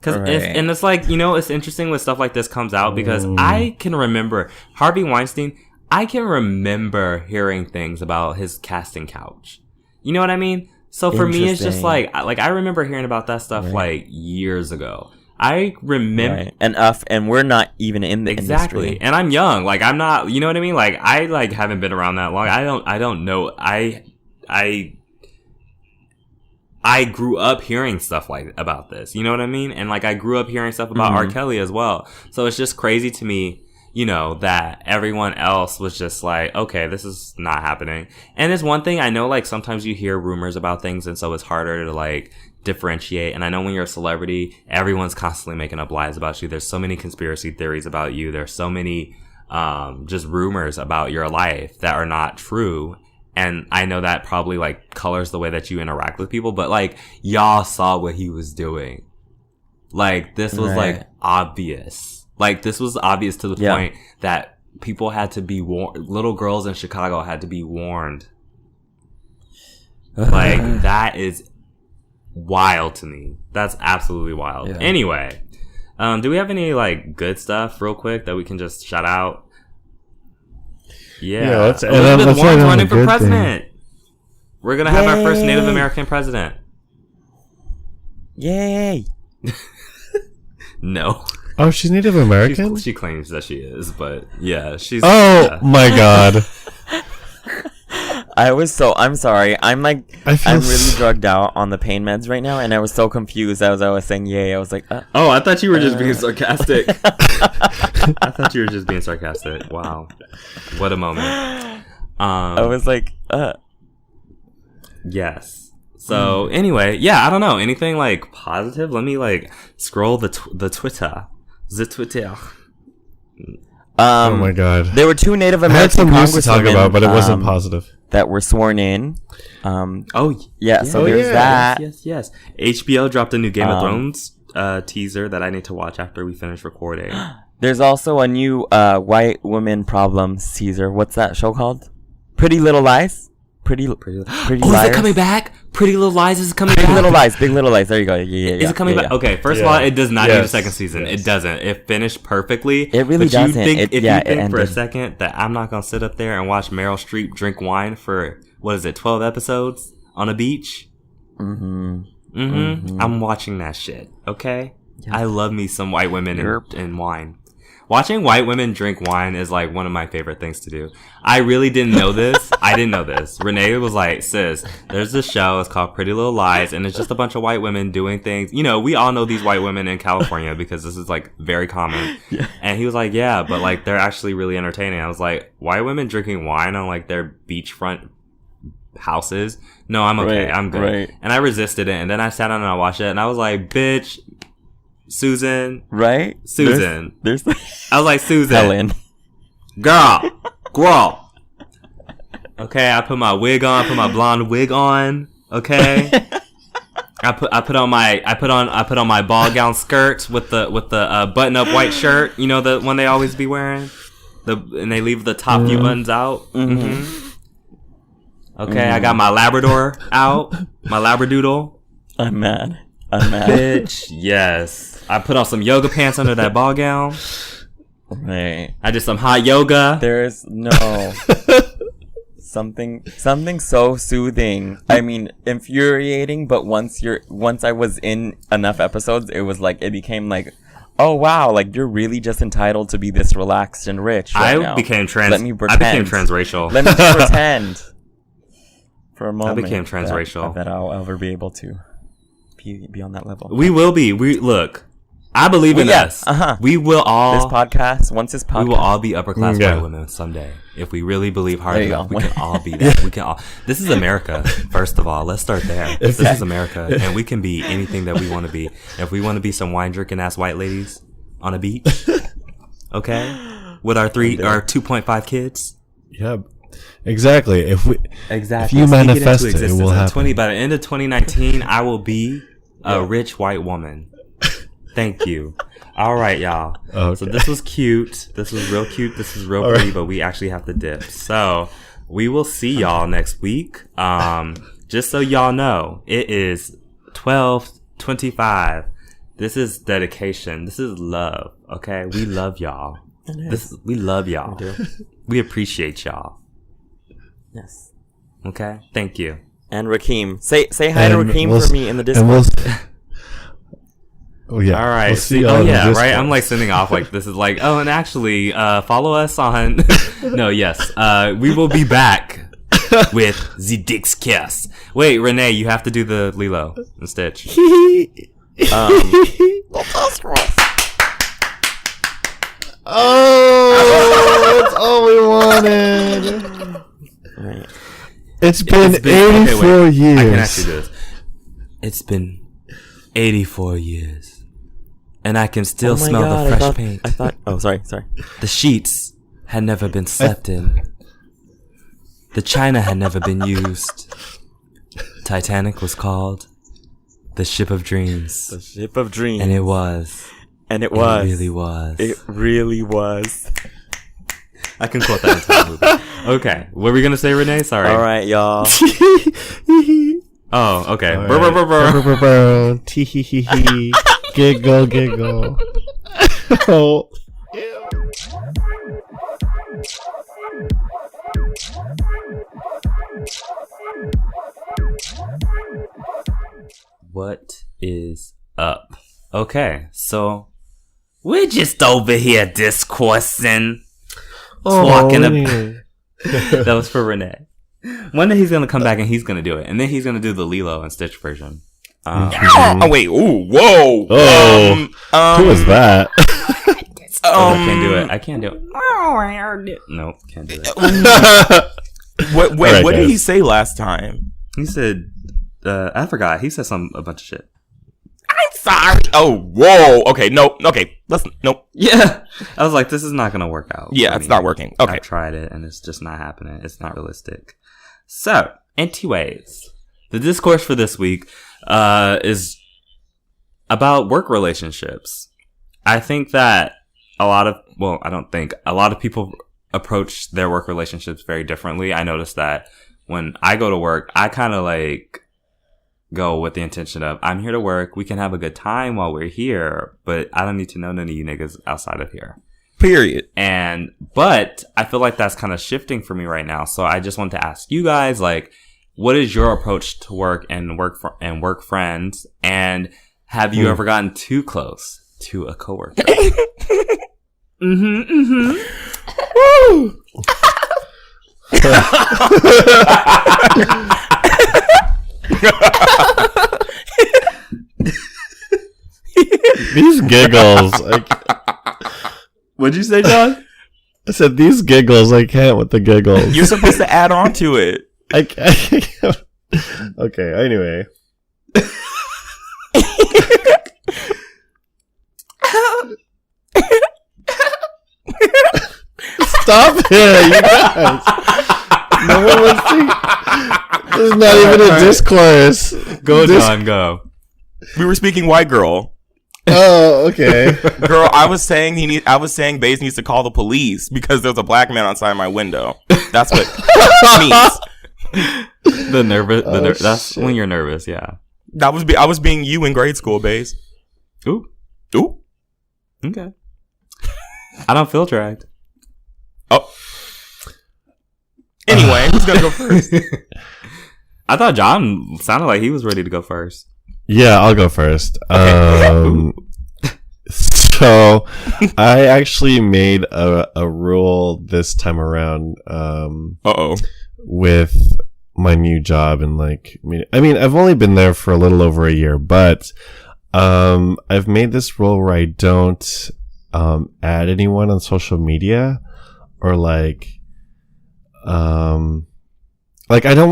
Speaker 3: And it's like, it's interesting when stuff like this comes out because I can remember Harvey Weinstein. I can remember hearing things about his casting couch. You know what I mean? So for me, it's just like I remember hearing about that stuff like years ago. I remember,
Speaker 4: and we're not even in the industry.
Speaker 3: And I'm young. Like I'm not. You know what I mean? Like I haven't been around that long. I don't know. I grew up hearing stuff like about this. You know what I mean? And like I grew up hearing stuff about R. Kelly as well. So it's just crazy to me, you know, that everyone else was just like, okay, this is not happening. And it's one thing I know, like sometimes you hear rumors about things, and so it's harder to like differentiate. And I know when you're a celebrity, everyone's constantly making up lies about you. There's so many conspiracy theories about you. There's so many just rumors about your life that are not true. And I know that probably like colors the way that you interact with people, but like y'all saw what he was doing. Like this was like obvious. Like this was obvious to the point that people had to be warned. Little girls in Chicago had to be warned. Like that is wild to me. That's absolutely wild. Yeah. Anyway, do we have any like good stuff real quick that we can just shout out? Yeah, Elizabeth Warren's running for president. We're gonna have our first Native American president.
Speaker 4: Yay!
Speaker 3: No.
Speaker 1: Oh, she's Native American?
Speaker 3: She claims that she is, but yeah, she's.
Speaker 1: Oh my god!
Speaker 4: I'm sorry. I'm really drugged out on the pain meds right now, and I was so confused as I was saying yay. I was like,
Speaker 3: oh, I thought you were just being sarcastic. I thought you were just being sarcastic. Wow. What a moment.
Speaker 4: I was like,
Speaker 3: yes. So anyway, yeah, I don't know. Anything like positive? Let me like scroll the Twitter. The Twitter.
Speaker 1: Oh my god.
Speaker 4: There were 2 Native American
Speaker 1: I had some news to talk
Speaker 4: congresswomen,
Speaker 1: about, but it wasn't positive.
Speaker 4: that were sworn in. So there's that.
Speaker 3: Yes. HBO dropped a new Game of Thrones teaser that I need to watch after we finish recording.
Speaker 4: There's also a new white woman problems teaser. What's that show called? Pretty Little Lies? Pretty Liars?
Speaker 3: Is it coming back? Pretty Little Lies is coming back?
Speaker 4: Big Little Lies. There you go. Yeah.
Speaker 3: Is it coming back? Okay, first of all, it does not need a second season. It doesn't. It finished perfectly.
Speaker 4: It really doesn't.
Speaker 3: If you think for a second that I'm not going to sit up there and watch Meryl Streep drink wine for, 12 episodes on a beach? I'm watching that shit, okay? Yep. I love me some white women and wine. Watching white women drink wine is like one of my favorite things to do. I really didn't know this. I didn't know this. Renee was like, sis, there's this show. It's called Pretty Little Lies. And it's just a bunch of white women doing things. You know, we all know these white women in California because this is like very common. Yeah. And he was like, yeah, but like they're actually really entertaining. I was like, white women drinking wine on like their beachfront houses? No, I'm okay. Right, I'm good. Right. And I resisted it. And then I sat down and I watched it. And I was like, bitch. Susan.
Speaker 4: Right?
Speaker 3: Susan.
Speaker 4: There's
Speaker 3: I was like, Susan.
Speaker 4: Helen.
Speaker 3: Girl. Okay, I put my wig on, put my blonde wig on. Okay. I put on my ball gown skirt with the button up white shirt, you know, the one they always be wearing. And they leave the top few buttons out. Okay, I got my Labrador out. My Labradoodle.
Speaker 4: I'm mad.
Speaker 3: Bitch, yes. I put on some yoga pants under that ball gown.
Speaker 4: Right.
Speaker 3: I did some hot yoga.
Speaker 4: There's something so soothing. I mean, infuriating, but once I was in enough episodes, it was like, it became like, oh wow, like you're really just entitled to be this relaxed and rich right now. Let me pretend.
Speaker 3: I became transracial.
Speaker 4: Let me pretend for a moment.
Speaker 3: I became transracial.
Speaker 4: That I'll ever be able to be on that level.
Speaker 3: We will be. Look, I believe in us. We will all.
Speaker 4: Once this podcast,
Speaker 3: we will all be upper class white women someday. If we really believe hard enough, we can all be that. We can all. This is America. First of all, let's start there. This is America, and we can be anything that we want to be. If we want to be some wine drinking ass white ladies on a beach, okay, with our 2.5 kids.
Speaker 1: Yeah. Exactly. If you manifest it, it will happen.
Speaker 3: By the end of 2019, I will be a rich white woman. Thank you. All right, y'all. Okay. So this was cute. This was real cute. This is real pretty, but we actually have to dip. So we will see y'all next week. Just so y'all know, it is 12:25. This is dedication. This is love. Okay, we love y'all. We love y'all. We do. We appreciate y'all.
Speaker 4: Yes.
Speaker 3: Okay. Thank you.
Speaker 4: And Rakeem, say hi to Rakeem for me in the Discord.
Speaker 3: All right.
Speaker 1: We'll see y'all
Speaker 3: right. I'm like sending off like this is like, oh, and actually, follow us on. No, yes. We will be back. with the discoursin. Wait, Renee, you have to do the Lilo and Stitch.
Speaker 1: Oh, that's all we wanted.
Speaker 4: Right.
Speaker 1: It's been 84 years.
Speaker 3: I can actually do this. It's been 84 years. And I can still smell the fresh paint.
Speaker 4: I thought. Oh, sorry.
Speaker 3: The sheets had never been slept in. The china had never been used. Titanic was called the Ship of Dreams.
Speaker 4: The Ship of Dreams.
Speaker 3: And it was.
Speaker 4: And it was.
Speaker 3: It really was.
Speaker 4: It really was.
Speaker 3: I can quote that entire movie. Okay. What were we going to say, Renee? Sorry.
Speaker 4: All right, y'all.
Speaker 3: Oh, okay.
Speaker 1: All
Speaker 3: Brr,
Speaker 1: right.
Speaker 3: brr, brr, brr.
Speaker 1: Brr, brr, brr. Tee hee hee hee. Giggle, giggle. Oh.
Speaker 3: What is up? Okay, so we're just over here discoursing, talking about. That was for Renee. One day he's gonna come back and he's gonna do it, and then he's gonna do the Lilo and Stitch version.
Speaker 2: Oh wait! Ooh! Whoa!
Speaker 1: Oh, who is that?
Speaker 3: I can't do it. I can't do it. Nope, can't do it.
Speaker 2: Wait,
Speaker 1: right,
Speaker 2: what did
Speaker 1: guys.
Speaker 2: he say last time?
Speaker 3: He said, I forgot. He said a bunch of shit.
Speaker 2: I'm sorry. Oh, whoa. Okay, no. Okay, listen. Nope.
Speaker 3: Yeah, I was like, this is not gonna work out.
Speaker 2: Yeah,
Speaker 3: for
Speaker 2: it's
Speaker 3: me.
Speaker 2: not working. Okay.
Speaker 3: I tried it, and it's just not happening. It's not realistic. So, anyways, the discourse for this week is about work relationships. I think that a lot of people approach their work relationships very differently. I noticed that when I go to work, I kind of like go with the intention of, I'm here to work. We can have a good time while we're here, but I don't need to know none of you niggas outside of here.
Speaker 2: Period.
Speaker 3: But I feel like that's kind of shifting for me right now. So I just want to ask you guys, like, what is your approach to work and work friends? And have you ever gotten too close to a coworker? Woo!
Speaker 1: These giggles.
Speaker 3: What'd you say, John?
Speaker 1: I said these giggles. I can't with the giggles.
Speaker 2: You're supposed to add on to it.
Speaker 1: I can't. Okay. Anyway. Stop it, you guys. No one wants to. This is not even a discourse.
Speaker 3: Go, John, go.
Speaker 2: We were speaking white girl.
Speaker 1: Oh, okay.
Speaker 2: Girl, I was saying Baze needs to call the police because there's a black man outside my window. That's what it means.
Speaker 3: That's when you're nervous, yeah.
Speaker 2: I was being you in grade school, Baze.
Speaker 3: Ooh. Okay. I don't feel dragged.
Speaker 2: Oh. Anyway, who's gonna go first?
Speaker 3: I thought John sounded like he was ready to go first.
Speaker 1: Yeah, I'll go first. So I actually made a rule this time around. With my new job and I've only been there for a little over a year, but I've made this rule where I don't add anyone on social media or I don't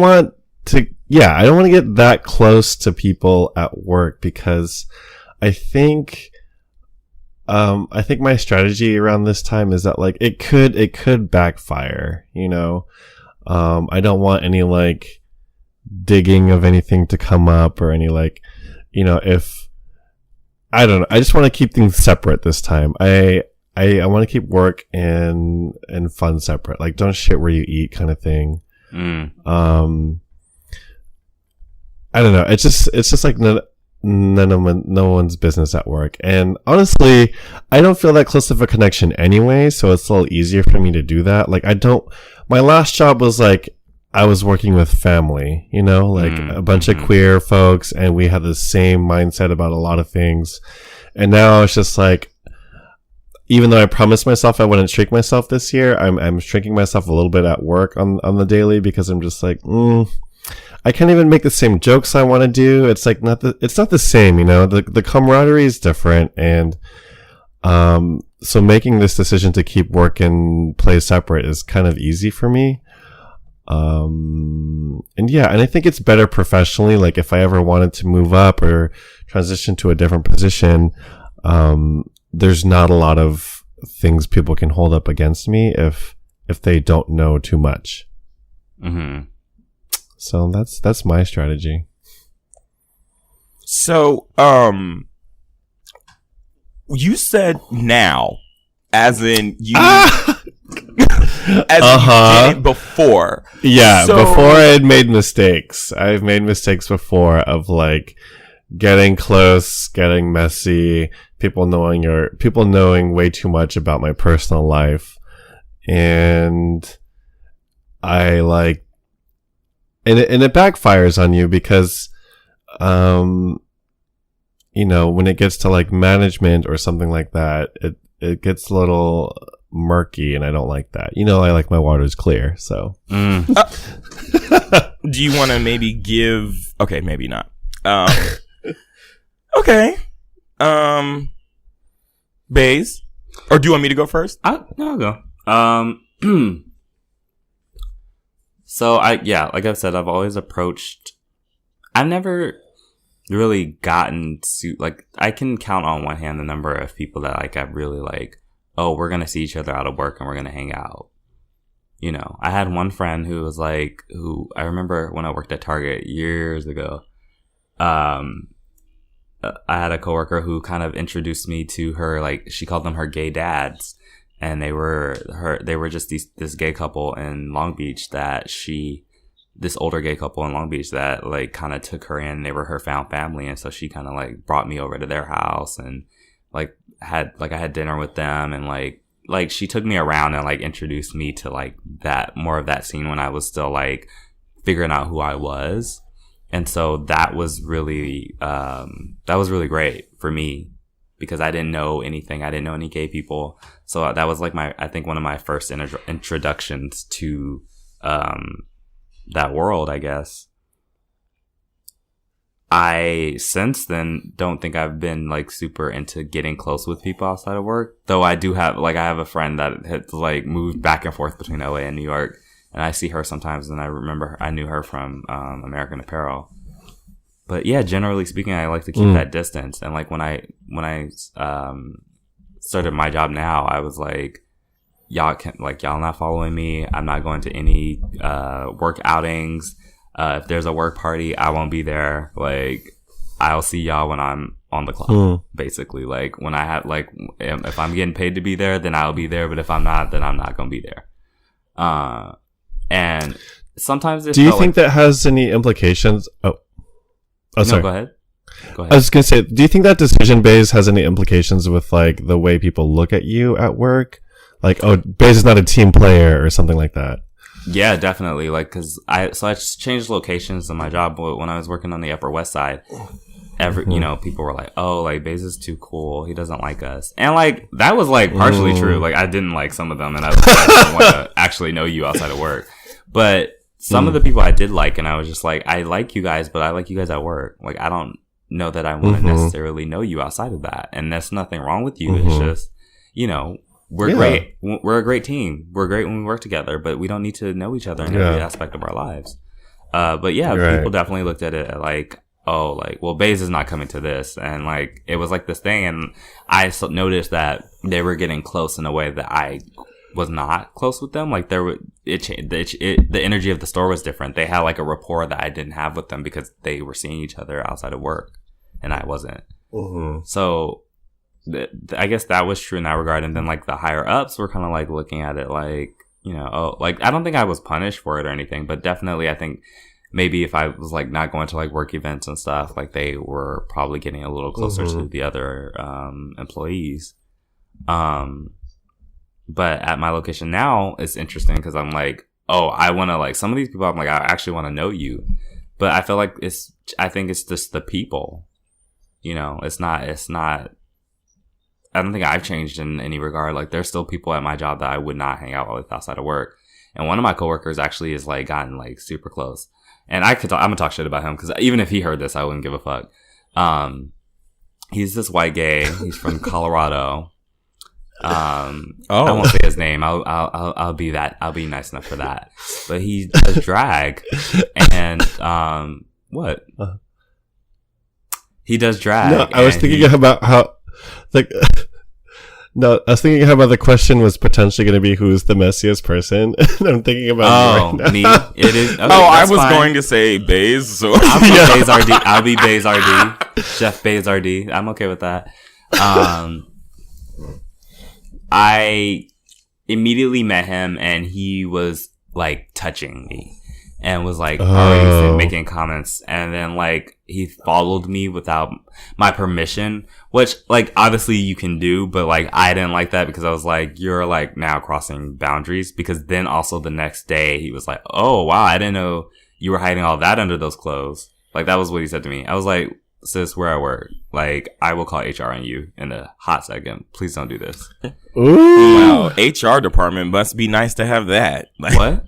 Speaker 1: want to get that close to people at work because I think my strategy around this time is that it could backfire, you know. I don't want any digging of anything to come up or any if I don't know. I just want to keep things separate this time. I want to keep work and fun separate. Don't shit where you eat kind of thing. I don't know. It's just no one's business at work. And honestly, I don't feel that close of a connection anyway, so it's a little easier for me to do that. My last job was I was working with family, you know, a bunch of queer folks, and we had the same mindset about a lot of things. And now it's just even though I promised myself I wouldn't shrink myself this year, I'm shrinking myself a little bit at work on the daily, because I'm just like, I can't even make the same jokes I want to do. It's like it's not the same, you know. The camaraderie is different, and so making this decision to keep work and play separate is kind of easy for me. And I think it's better professionally. Like if I ever wanted to move up or transition to a different position, there's not a lot of things people can hold up against me if they don't know too much.
Speaker 3: Mm-hmm.
Speaker 1: So that's my strategy.
Speaker 2: So, you said now, as in you, as you did it before.
Speaker 1: Yeah,
Speaker 2: so,
Speaker 1: before I had made mistakes. I've made mistakes before of like getting close, getting messy, people knowing way too much about my personal life. And I like, and it backfires on you because, you know, when it gets to like management or something like that, it gets a little murky, and I don't like that. You know, I like my waters clear, so.
Speaker 2: Do you want to maybe give, okay, maybe not. Okay. Baze? Or do you want me to go first?
Speaker 3: No, I'll go. So like I've said, I've always approached, I've never really gotten to, like, I can count on one hand the number of people that like I've really like, oh, we're going to see each other out of work and we're going to hang out. You know, I had one friend who was like, who I remember when I worked at Target years ago, I had a coworker who kind of introduced me to her, like, she called them her gay dads. And they were just this gay couple in Long Beach this older gay couple in Long Beach that like kind of took her in. They were her found family. And so she kind of like brought me over to their house and I had dinner with them, and like she took me around and like introduced me to like that, more of that scene when I was still like figuring out who I was. And so that was really great for me, because I didn't know anything. I didn't know any gay people. So that was like I think one of my first introductions to that world, I guess. I since then don't think I've been like super into getting close with people outside of work. Though I do have, like, I have a friend that had like moved back and forth between LA and New York, and I see her sometimes, and I remember I knew her from American Apparel. But yeah, generally speaking, I like to keep that distance. And like when I started my job now, I was like, y'all not following me. I'm not going to any work outings. If there's a work party, I won't be there. Like, I'll see y'all when I'm on the clock, basically. Like, when I have, like, if I'm getting paid to be there, then I'll be there. But if I'm not, then I'm not going to be there. And sometimes
Speaker 1: do you think that has any implications? Oh, sorry.
Speaker 3: No, go ahead.
Speaker 1: I was going to say, do you think that decision, Baze, has any implications with like the way people look at you at work? Like, oh, Baze is not a team player or something like that.
Speaker 3: Yeah, definitely. Like, cause I changed locations in my job when I was working on the Upper West Side. You know, people were like, oh, like, Baze is too cool. He doesn't like us. And like, that was like partially true. Like, I didn't like some of them, and I was like, I don't want to actually know you outside of work. But some of the people I did like, and I was just like, I like you guys, but I like you guys at work. Like, I don't know that I want to necessarily know you outside of that. And there's nothing wrong with you. It's just, you know, we're great. We're a great team. We're great when we work together, but we don't need to know each other in every aspect of our lives. But yeah, people definitely looked at it like, oh, like, well, Baze is not coming to this. And like, it was like this thing. And I noticed that they were getting close in a way that I was not close with them. Like, the energy of the store was different. They had like a rapport that I didn't have with them because they were seeing each other outside of work and I wasn't. So I guess that was true in that regard. And then like the higher ups were kind of like looking at it like, you know, oh, like, I don't think I was punished for it or anything, but definitely I think maybe if I was like not going to like work events and stuff, like they were probably getting a little closer to the other employees. But at my location now, it's interesting because I'm like, oh, I want to, like, some of these people, I'm like, I actually want to know you. But I feel like I think it's just the people, you know, it's not, don't think I've changed in any regard. Like, there's still people at my job that I would not hang out with outside of work. And one of my coworkers actually is like gotten like super close. And I'm gonna talk shit about him because even if he heard this, I wouldn't give a fuck. He's this white gay. He's from Colorado. I won't say his name. I'll be nice enough for that. But he does drag, and what? He does drag.
Speaker 1: No, I was thinking about how, like, no, I was thinking how about the question was potentially going to be who's the messiest person. And I'm thinking about you right now.
Speaker 3: Me. It is. Okay,
Speaker 2: I was
Speaker 3: fine.
Speaker 2: going to say Baze. So
Speaker 3: I'm Baze RD. I'll be Baze RD. Chef Baze RD. I'm okay with that. I immediately met him and he was like touching me and was like already making comments, and then like he followed me without my permission, which like obviously you can do, but like I didn't like that because I was like, you're like now crossing boundaries. Because then also the next day he was like, oh wow, I didn't know you were hiding all that under those clothes. Like that was what he said to me. I was like, sis, we're at work. Like, I will call HR on you in a hot second. Please don't do this.
Speaker 1: Ooh.
Speaker 2: Wow, HR department must be nice to have that. Like,
Speaker 3: What?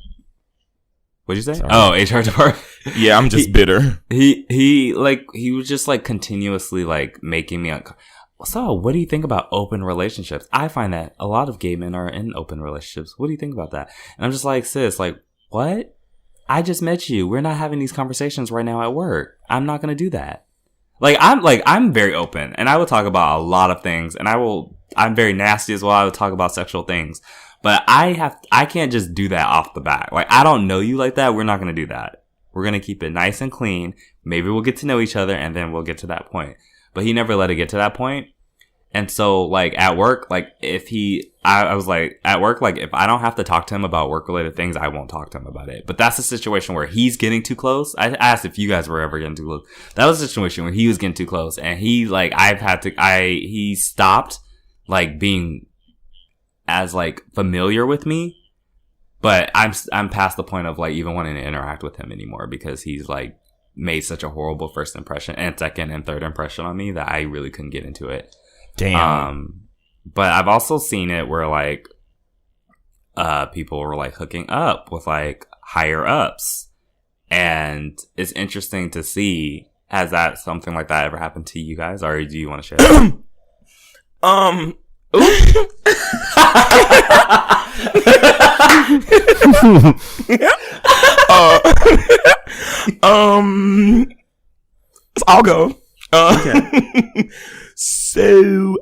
Speaker 3: What'd you say?
Speaker 2: Sorry.
Speaker 3: Oh, HR department.
Speaker 2: Yeah, I'm just bitter.
Speaker 3: He was just like continuously like making me so what do you think about open relationships? I find that a lot of gay men are in open relationships. What do you think about that? And I'm just like, sis, like, what? I just met you. We're not having these conversations right now at work. I'm not going to do that. I'm very open and I will talk about a lot of things, and I'm very nasty as well. I will talk about sexual things, but I can't just do that off the bat. Like, I don't know you like that. We're not going to do that. We're going to keep it nice and clean. Maybe we'll get to know each other and then we'll get to that point. But he never let it get to that point. And so like at work, like I was like at work, like if I don't have to talk to him about work related things, I won't talk to him about it. But that's a situation where he's getting too close. I asked if you guys were ever getting too close. That was a situation where he was getting too close, and he like, he stopped like being as like familiar with me, but I'm past the point of like even wanting to interact with him anymore because he's like made such a horrible first impression and second and third impression on me that I really couldn't get into it.
Speaker 2: Damn.
Speaker 3: But I've also seen it where like people were like hooking up with like higher ups, and it's interesting to see, has that something like that ever happened to you guys, or do you want to share that?
Speaker 2: I'll go.
Speaker 3: Okay.
Speaker 2: So,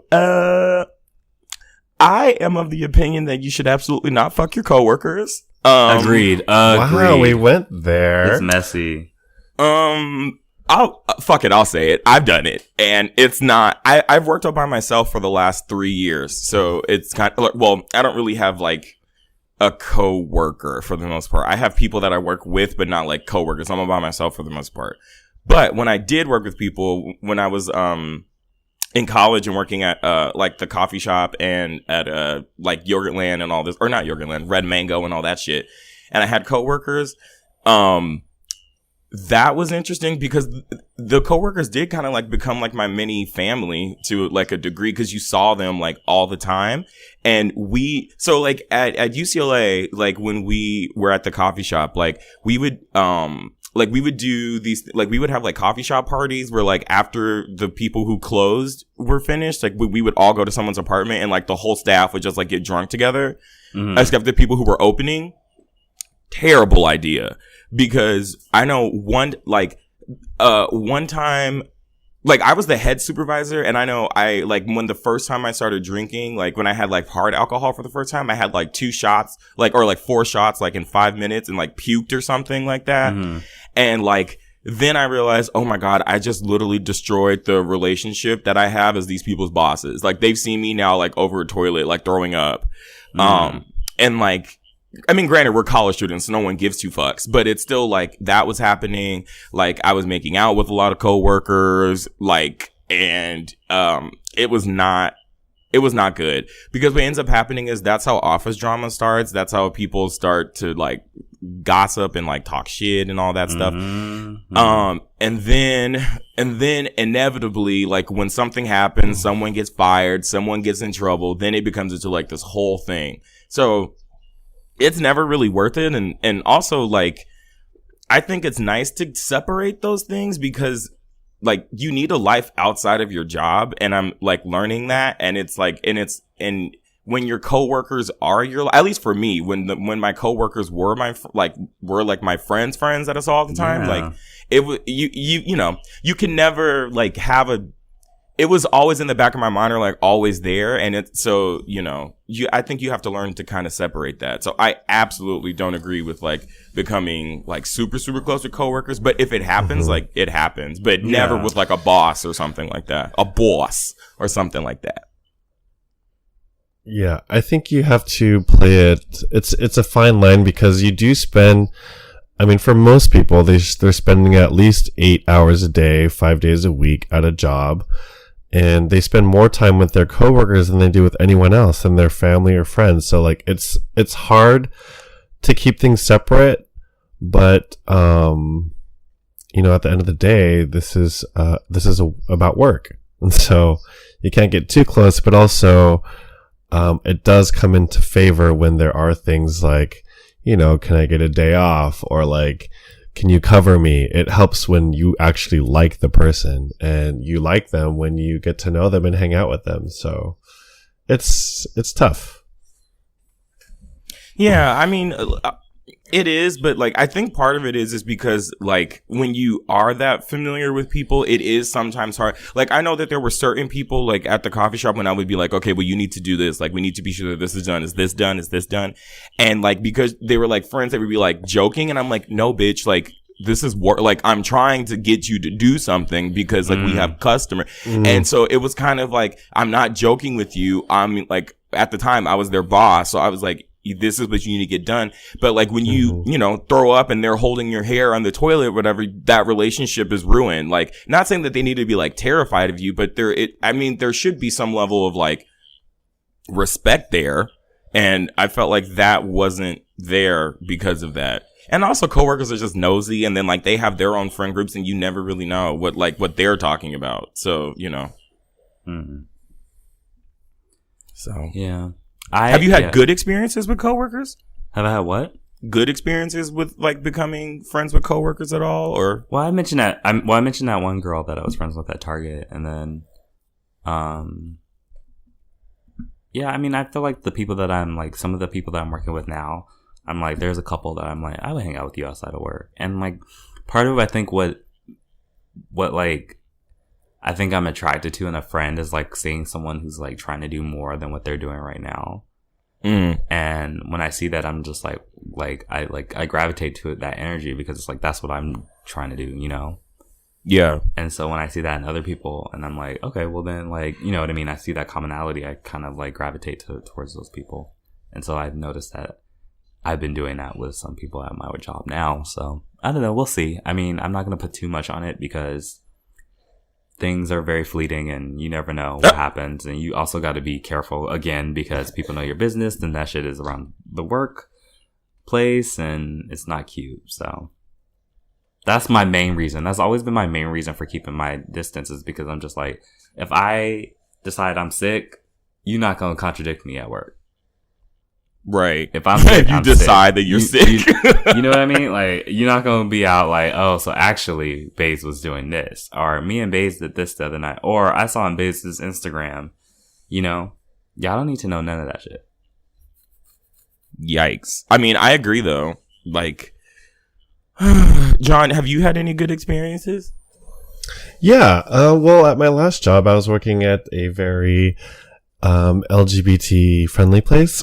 Speaker 2: I am of the opinion that you should absolutely not fuck your coworkers.
Speaker 3: Agreed.
Speaker 1: Wow, we went there.
Speaker 3: It's messy.
Speaker 2: Fuck it, I'll say it. I've done it, and it's not. I've worked out by myself for the last 3 years, so it's kind of, well, I don't really have like a coworker for the most part. I have people that I work with, but not like coworkers. I'm by myself for the most part. But when I did work with people, when I was in college and working at like the coffee shop and at like Yogurtland and all this, or not Yogurtland, Red Mango and all that shit, and I had coworkers, that was interesting because the coworkers did kind of like become like my mini family to like a degree, because you saw them like all the time. And so like at UCLA, like when we were at the coffee shop, like we would do these, like we would have like coffee shop parties where like after the people who closed were finished, like we would all go to someone's apartment and like the whole staff would just like get drunk together, except the people who were opening. Terrible idea, because I know one time, like I was the head supervisor, and I know when the first time I started drinking, like when I had like hard alcohol for the first time, I had like 2 shots, like, or like 4 shots, like in 5 minutes, and like puked or something like that. And like, then I realized, oh my God, I just literally destroyed the relationship that I have as these people's bosses. Like they've seen me now, like over a toilet, like throwing up. And like, I mean, granted, we're college students, so no one gives 2 fucks, but it's still like that was happening. Like I was making out with a lot of coworkers, like, and, it was not It was not good, because what ends up happening is that's how office drama starts. That's how people start to like gossip and like talk shit and all that stuff. And then inevitably, like when something happens, someone gets fired, someone gets in trouble, then it becomes into like this whole thing. So it's never really worth it. And also, like, I think it's nice to separate those things, because like you need a life outside of your job, and I'm like learning that. And it's like, and when your coworkers are your, at least for me, when my coworkers were my friends that I saw all the time, like it was, you know, you can never like it was always in the back of my mind, or like always there. And it's so, you know, I think you have to learn to kind of separate that. So I absolutely don't agree with like becoming like super, super close with coworkers. But if it happens, like it happens, but never with like a boss or something like that, a boss or something like that.
Speaker 1: Yeah, I think you have to play it. It's a fine line, because you do spend, I mean, for most people, they're spending at least 8 hours a day, 5 days a week at a job. And they spend more time with their coworkers than they do with anyone else, and their family or friends. So like it's hard to keep things separate, but you know, at the end of the day, this is about work. And so you can't get too close, but also it does come into favor when there are things like, you know, can I get a day off, or like, can you cover me? It helps when you actually like the person, and you like them when you get to know them and hang out with them. So it's tough.
Speaker 2: Yeah, I mean, it is, but like I think part of it is because like when you are that familiar with people, it is sometimes hard. Like I know that there were certain people like at the coffee shop when I would be like, okay, well, you need to do this. Like we need to be sure that this is done. Is this done? Is this done? And like because they were like friends, they would be like joking, and I'm like, no, bitch, like this is work. Like I'm trying to get you to do something because like we have customer. And so it was kind of like, I'm not joking with you. I'm like, at the time I was their boss. So I was like, this is what you need to get done. But like when you, you know, throw up and they're holding your hair on the toilet, whatever, that relationship is ruined. Like not saying that they need to be like terrified of you, but there should be some level of like respect there. And I felt like that wasn't there because of that. And also coworkers are just nosy, and then like they have their own friend groups, and you never really know what they're talking about. So, you know. So
Speaker 3: yeah.
Speaker 2: Have you had good experiences with coworkers?
Speaker 3: Have I had what?
Speaker 2: Good experiences with like becoming friends with coworkers at all, or?
Speaker 3: Well, I mentioned that. I mentioned that one girl that I was friends with at Target, and then, yeah. I mean, I feel like some of the people that I'm working with now, I'm like, there's a couple that I'm like, I would hang out with you outside of work, and like, part of I think what like, I think I'm attracted to in a friend is like seeing someone who's like trying to do more than what they're doing right now. And when I see that, I'm just I gravitate to that energy, because it's like, that's what I'm trying to do, you know?
Speaker 2: Yeah.
Speaker 3: And so when I see that in other people, and I'm like, okay, well then, like, you know what I mean? I see that commonality. I kind of like gravitate towards those people. And so I've noticed that I've been doing that with some people at my job now. So I don't know. We'll see. I mean, I'm not going to put too much on it, because things are very fleeting and you never know what happens. And you also got to be careful, again, because people know your business, then that shit is around the workplace and it's not cute. So that's my main reason. That's always been my main reason for keeping my distance, is because I'm just like, if I decide I'm sick, you're not going to contradict me at work.
Speaker 2: Right.
Speaker 3: If I'm sick,
Speaker 2: you decide that you're sick.
Speaker 3: You know what I mean? Like, you're not going to be out like, oh, so actually Baze was doing this, or me and Baze did this the other night, or I saw on Baze's Instagram. You know, y'all don't need to know none of that shit.
Speaker 2: Yikes. I mean, I agree though. Like, John, have you had any good experiences?
Speaker 1: Yeah. Well, at my last job, I was working at a very LGBT friendly place.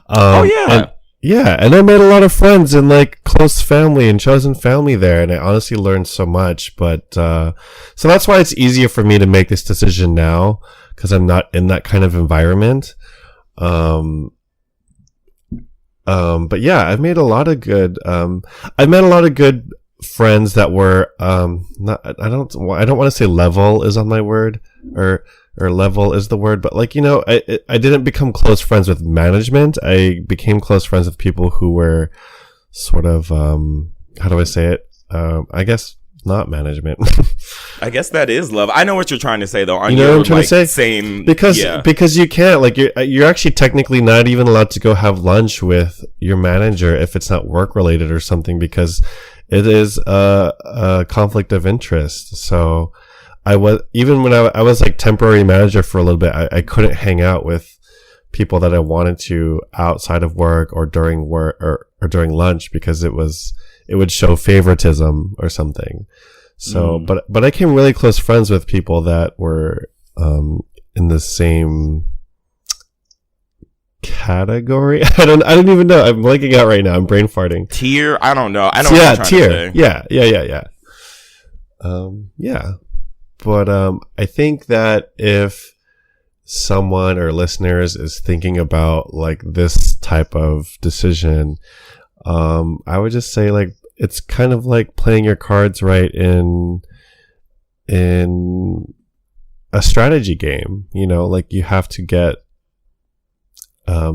Speaker 1: And I made a lot of friends and like close family and chosen family there, and I honestly learned so much. But so that's why it's easier for me to make this decision now, because I'm not in that kind of environment. But yeah, I've met a lot of good friends that were not I don't want to say level is on my word or level is the word, but like, you know, I didn't become close friends with management. I became close friends with people who were sort of how do I say it? I guess not management.
Speaker 2: I guess that is love. I know what you're trying to say though.
Speaker 1: You know what I'm trying to say?
Speaker 2: Same
Speaker 1: because you can't, like, you're actually technically not even allowed to go have lunch with your manager if it's not work related or something, because it is a conflict of interest. So I was, even when I was like temporary manager for a little bit, I couldn't hang out with people that I wanted to outside of work or during work or during lunch, because it would show favoritism or something. So, but I became really close friends with people that were in the same category. I don't even know. I'm blanking out right now. I'm brain farting.
Speaker 2: Tier? I don't know. I know.
Speaker 1: Yeah,
Speaker 2: what you're
Speaker 1: tier.
Speaker 2: trying to say.
Speaker 1: Yeah. But I think that if someone or listeners is thinking about like this type of decision, I would just say, like, it's kind of like playing your cards right in a strategy game. You know, like, you have to get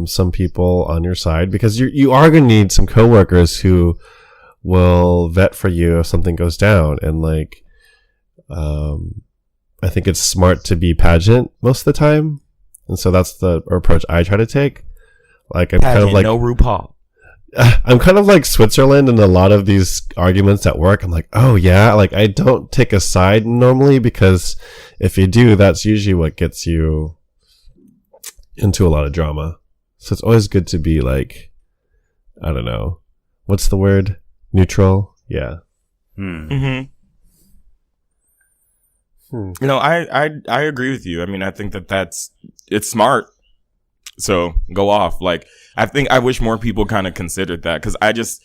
Speaker 1: some people on your side, because you are going to need some coworkers who will vet for you if something goes down. And like, I think it's smart to be pageant most of the time, and so that's the approach I try to take. Like, I'm kind of like
Speaker 2: no RuPaul.
Speaker 1: I'm kind of like Switzerland in a lot of these arguments at work. I'm like, oh yeah, like, I don't take a side normally, because if you do, that's usually what gets you into a lot of drama. So it's always good to be like, I don't know, what's the word? Neutral? Yeah.
Speaker 2: You know, I agree with you. I mean, I think it's smart. So go off. Like, I wish more people kind of considered that, because I just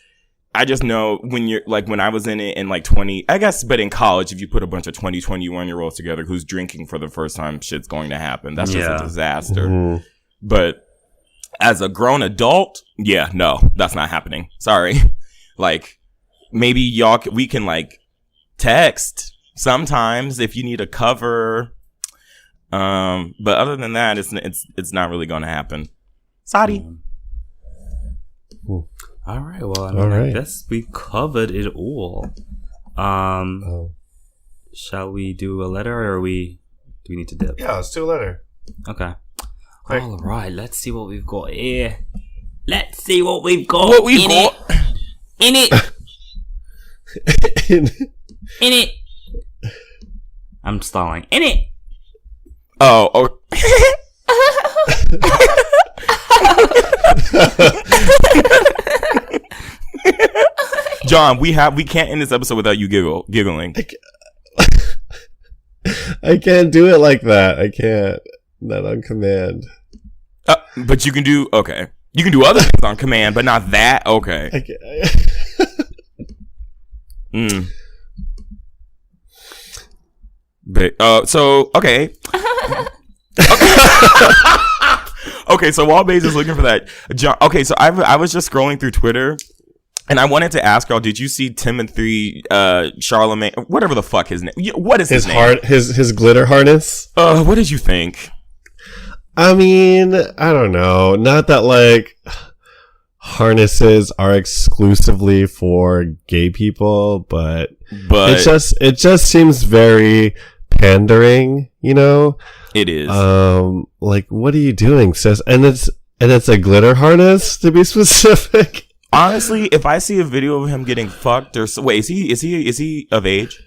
Speaker 2: know when you're like, when I was in it in like 20, I guess, but in college, if you put a bunch of 21-year-olds together who's drinking for the first time, shit's going to happen. That's just a disaster. Mm-hmm. But as a grown adult, yeah, no, that's not happening. Sorry. Like, maybe we can like text sometimes if you need a cover. But other than that, it's not really going to happen. Sorry.
Speaker 3: All right. Well, I mean, I guess we covered it all. Shall we do a letter, or do we need to dip?
Speaker 1: Yeah, let's do a letter.
Speaker 3: Okay.
Speaker 1: Quick.
Speaker 3: All right. Let's see what we've got here. Let's see what we've got. In it. In it. I'm stalling. In it.
Speaker 2: Oh. John, we can't end this episode without you giggling.
Speaker 1: I can't do it like that. I can't. Not on command.
Speaker 2: But you can do You can do other things on command, but not that. Okay. But so okay. Okay, so while Baze is looking for that, John. Okay, so I was just scrolling through Twitter, and I wanted to ask y'all: did you see Timothy Charlemagne, whatever the fuck his name? What is his name?
Speaker 1: His glitter harness.
Speaker 2: What did you think?
Speaker 1: I mean, I don't know. Not that like harnesses are exclusively for gay people, but it just seems very pandering, you know?
Speaker 2: It is.
Speaker 1: Like, what are you doing, sis? And it's a glitter harness, to be specific.
Speaker 2: Honestly, if I see a video of him getting fucked or wait, is he of age?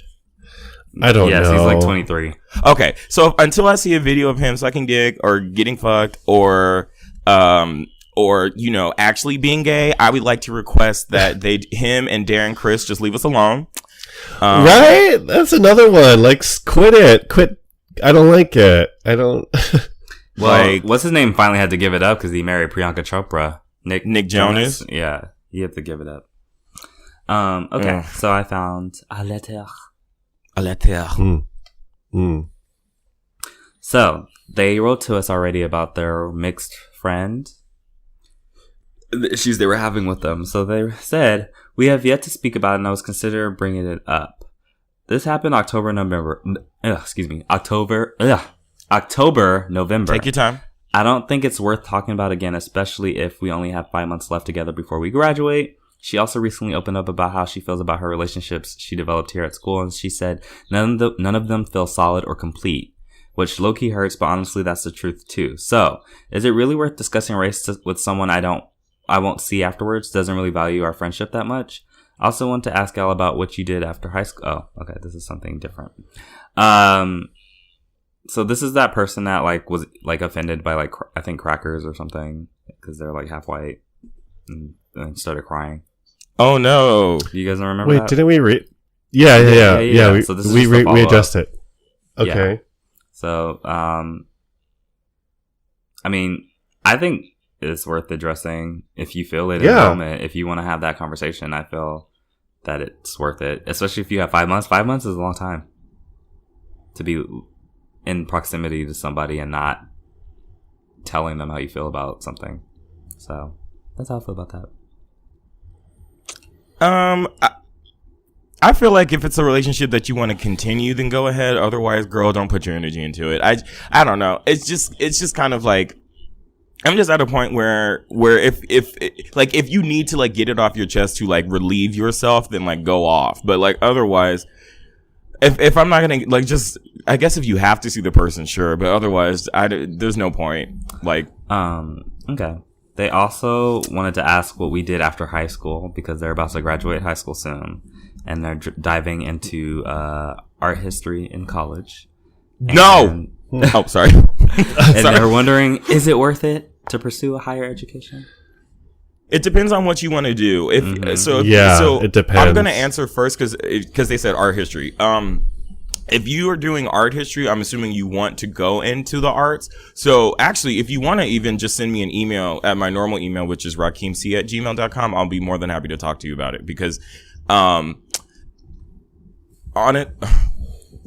Speaker 1: I don't know.
Speaker 3: Yes, he's like 23.
Speaker 2: Okay, so until I see a video of him sucking dick or getting fucked or you know, actually being gay, I would like to request that him and Darren Criss just leave us alone.
Speaker 1: Right? That's another one. Like, quit. I don't like it. I don't.
Speaker 3: Well, what's his name finally had to give it up because he married Priyanka Chopra. Nick
Speaker 2: Jonas?
Speaker 3: Yeah, he had to give it up. Okay, so I found a letter. So they wrote to us already about their mixed friend. issues they were having with them. So they said, "We have yet to speak about it, and I was considering bringing it up. This happened October, November.
Speaker 2: Take your time.
Speaker 3: I don't think it's worth talking about again, especially if we only have 5 months left together before we graduate." She also recently opened up about how she feels about her relationships she developed here at school, and she said none of them feel solid or complete, which low-key hurts, but honestly that's the truth too. So, is it really worth discussing race with someone I won't see afterwards? Doesn't really value our friendship that much? I also want to ask Al about what you did after high school. Oh, okay, this is something different. So this is that person that like was like offended by like I think crackers or something because they're like half white and started crying.
Speaker 2: Oh no!
Speaker 3: You guys don't remember?
Speaker 1: Wait,
Speaker 3: that?
Speaker 1: didn't we read? Yeah.
Speaker 3: So this is
Speaker 1: we addressed it. Okay.
Speaker 3: Yeah. So I mean, I think it's worth addressing if you feel it in the moment. If you want to have that conversation, I feel that it's worth it, especially if you have 5 months. 5 months is a long time to be in proximity to somebody and not telling them how you feel about something. So that's how I feel about that.
Speaker 2: I feel like if it's a relationship that you want to continue, then go ahead. Otherwise, girl, don't put your energy into it. I don't know. It's just kind of like, I'm just at a point where if you need to like get it off your chest to like relieve yourself, then like go off. But like otherwise, if I'm not gonna like just, I guess if you have to see the person, sure. But otherwise, there's no point. Like,
Speaker 3: okay. They also wanted to ask what we did after high school because they're about to graduate high school soon, and they're diving into art history in college.
Speaker 2: No. Oh, sorry.
Speaker 3: And they're wondering, is it worth it to pursue a higher education?
Speaker 2: It depends on what you want to do. It depends. I'm going to answer first because they said art history. If you are doing art history, I'm assuming you want to go into the arts. So actually, if you want to even just send me an email at my normal email, which is rakimc@gmail.com, I'll be more than happy to talk to you about it because, on it,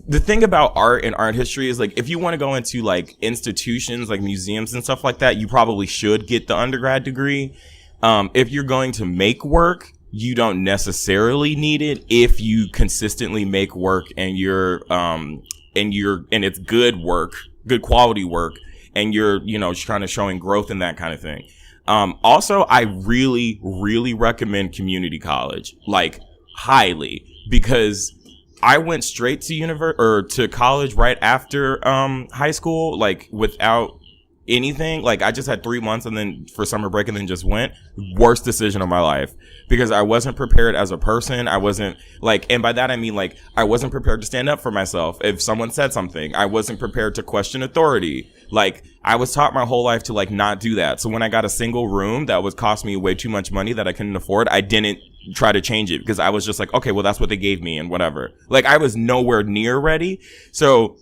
Speaker 2: the thing about art and art history is like, if you want to go into like institutions, like museums and stuff like that, you probably should get the undergrad degree. If you're going to make work, you don't necessarily need it if you consistently make work and and it's good work, good quality work, and you're, kind of showing growth in that kind of thing. Also, I really, really recommend community college, like highly, because I went straight to to college right after, high school, like without anything. Like I just had 3 months and then for summer break and then just went. Worst decision of my life because I wasn't prepared as a person. I wasn't like, and by that I mean like I wasn't prepared to stand up for myself. If someone said something, I wasn't prepared to question authority. Like I was taught my whole life to like not do that. So when I got a single room that was cost me way too much money that I couldn't afford, I didn't try to change it because I was just like, okay, well that's what they gave me and whatever. Like I was nowhere near ready. So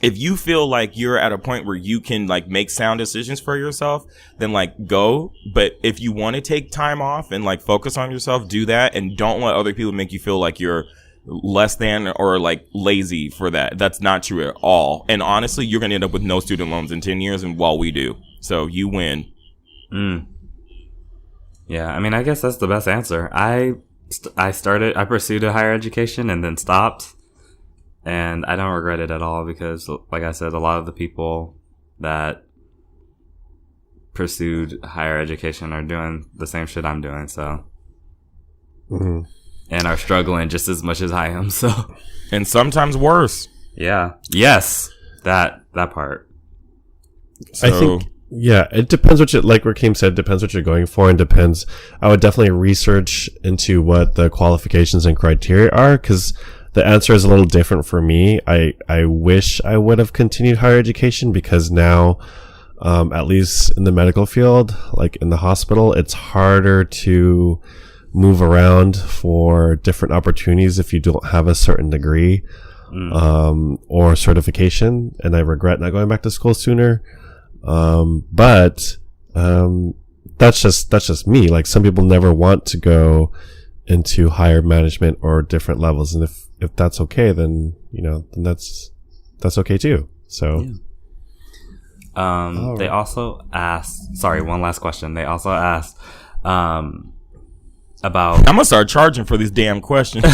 Speaker 2: if you feel like you're at a point where you can like make sound decisions for yourself, then like go. But if you want to take time off and like focus on yourself, do that. And don't let other people make you feel like you're less than or like lazy for that. That's not true at all. And honestly, you're going to end up with no student loans in 10 years and while we do. So you win.
Speaker 3: Yeah. I mean, I guess that's the best answer. I pursued a higher education and then stopped. And I don't regret it at all because, like I said, a lot of the people that pursued higher education are doing the same shit I'm doing, so. Mm-hmm. And are struggling just as much as I am, so.
Speaker 2: And sometimes worse.
Speaker 3: Yeah. Yes. That part.
Speaker 1: So. I think, yeah, it depends like Rakeem said, depends what you're going for and depends. I would definitely research into what the qualifications and criteria are because the answer is a little different for me. I wish I would have continued higher education because now, at least in the medical field, like in the hospital, it's harder to move around for different opportunities if you don't have a certain degree, or certification. And I regret not going back to school sooner. But that's just me. Like some people never want to go into higher management or different levels. And if that's okay, then, then that's okay too. So,
Speaker 3: They also asked, sorry, one last question. They also asked, about
Speaker 2: I'm gonna start charging for these damn questions.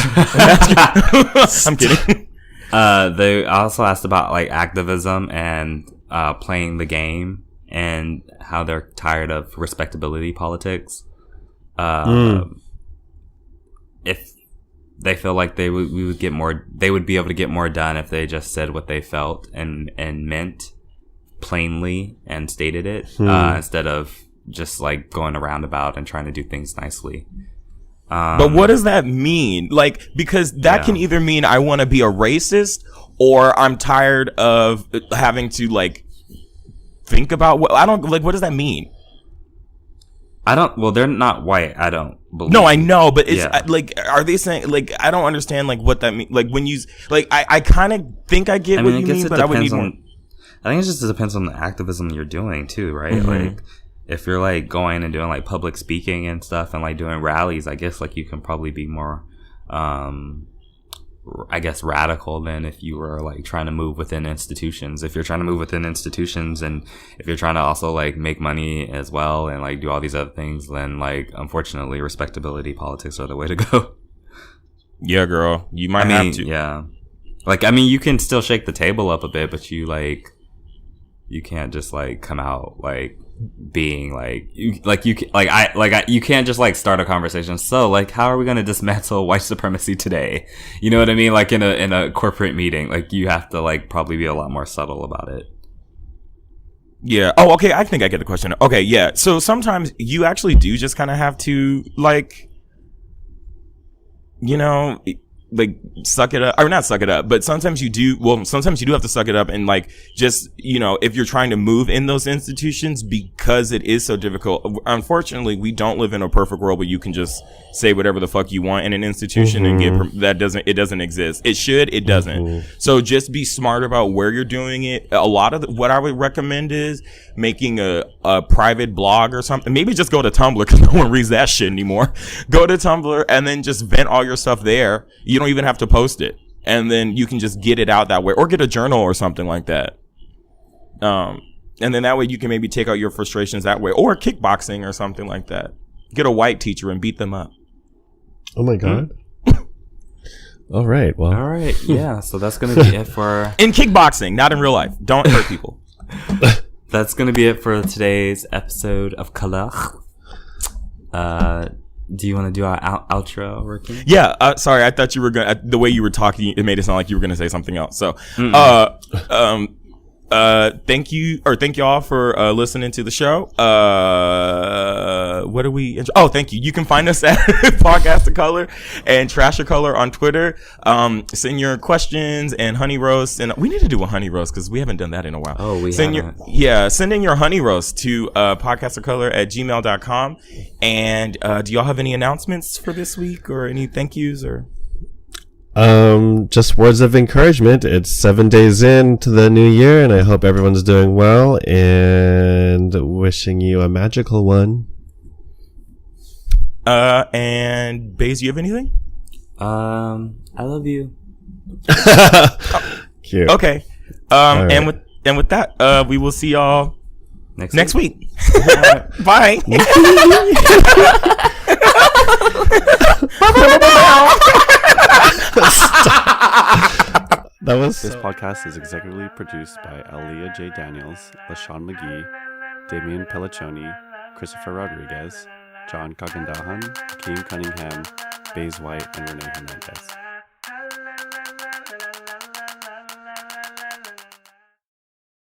Speaker 2: I'm kidding.
Speaker 3: They also asked about like activism and playing the game and how they're tired of respectability politics. If they feel like they would be able to get more done if they just said what they felt and meant plainly and stated it instead of just like going around about and trying to do things nicely.
Speaker 2: But what does that mean? Like, because that can either mean I want to be a racist or I'm tired of having to like think about what what does that mean?
Speaker 3: Well, they're not white. I don't believe.
Speaker 2: No, I know, but it's like, are they saying like, I don't understand like what that means. Like when you like, I kind of think I get what you mean, but I would need more.
Speaker 3: I think it just depends on the activism you're doing too, right? Like if you're like going and doing like public speaking and stuff and like doing rallies, I guess like you can probably be more, I guess, radical than if you were like trying to move within institutions. If you're trying to move within institutions and if you're trying to also like make money as well and like do all these other things, then like unfortunately respectability politics are the way to go.
Speaker 2: Yeah, girl, you might have to.
Speaker 3: Yeah, like I mean, you can still shake the table up a bit, but you can't just like come out like being you can't just like start a conversation. So like, how are we going to dismantle white supremacy today? You know what I mean? Like in a corporate meeting, like you have to like probably be a lot more subtle about it.
Speaker 2: Yeah. Oh, okay. I think I get the question. Okay. Yeah. So sometimes you actually do just kind of have to like, you know, like suck it up, or not suck it up, but sometimes you do have to suck it up and like just, you know, if you're trying to move in those institutions, because it is so difficult. Unfortunately, we don't live in a perfect world where you can just say whatever the fuck you want in an institution and get it doesn't exist. It should, it doesn't. So just be smart about where you're doing it. A lot of what I would recommend is making a private blog or something. Maybe just go to Tumblr, because no one reads that shit anymore. Go to Tumblr and then just vent all your stuff there. You don't even have to post it, and then you can just get it out that way, or get a journal or something like that. And then that way you can maybe take out your frustrations that way, or kickboxing or something like that. Get a white teacher and beat them up.
Speaker 1: Oh my god. All right.
Speaker 3: Yeah, so that's gonna be it for
Speaker 2: in kickboxing, not in real life. Don't hurt people.
Speaker 3: That's gonna be it for today's episode of Color. Do you want to do our outro, Ricky?
Speaker 2: Yeah. Sorry, I thought you were gonna. The way you were talking, it made it sound like you were gonna say something else. So, thank y'all for listening to the show. What do we? Oh, thank you. You can find us at Podcast of Color and Trash of Color on Twitter. Send your questions and honey roasts, and we need to do a honey roast because we haven't done that in a while.
Speaker 3: Oh, we
Speaker 2: send
Speaker 3: haven't.
Speaker 2: Send in your honey roast to podcastofcolor@gmail.com. And do y'all have any announcements for this week or any thank yous or?
Speaker 1: Just words of encouragement. It's 7 days into the new year, and I hope everyone's doing well, and wishing you a magical one.
Speaker 2: And Baze, you have anything?
Speaker 3: I love you.
Speaker 1: Cute.
Speaker 2: Okay.
Speaker 1: Right.
Speaker 2: And with that, we will see y'all next week. Bye.
Speaker 5: This podcast is executively produced by Aaliyah J. Daniels, LaShawn McGee, Damian Pelliccioni, Christopher Rodriguez, John Kagandahan, Keem Cunningham, Baze White, and Renee Hernandez.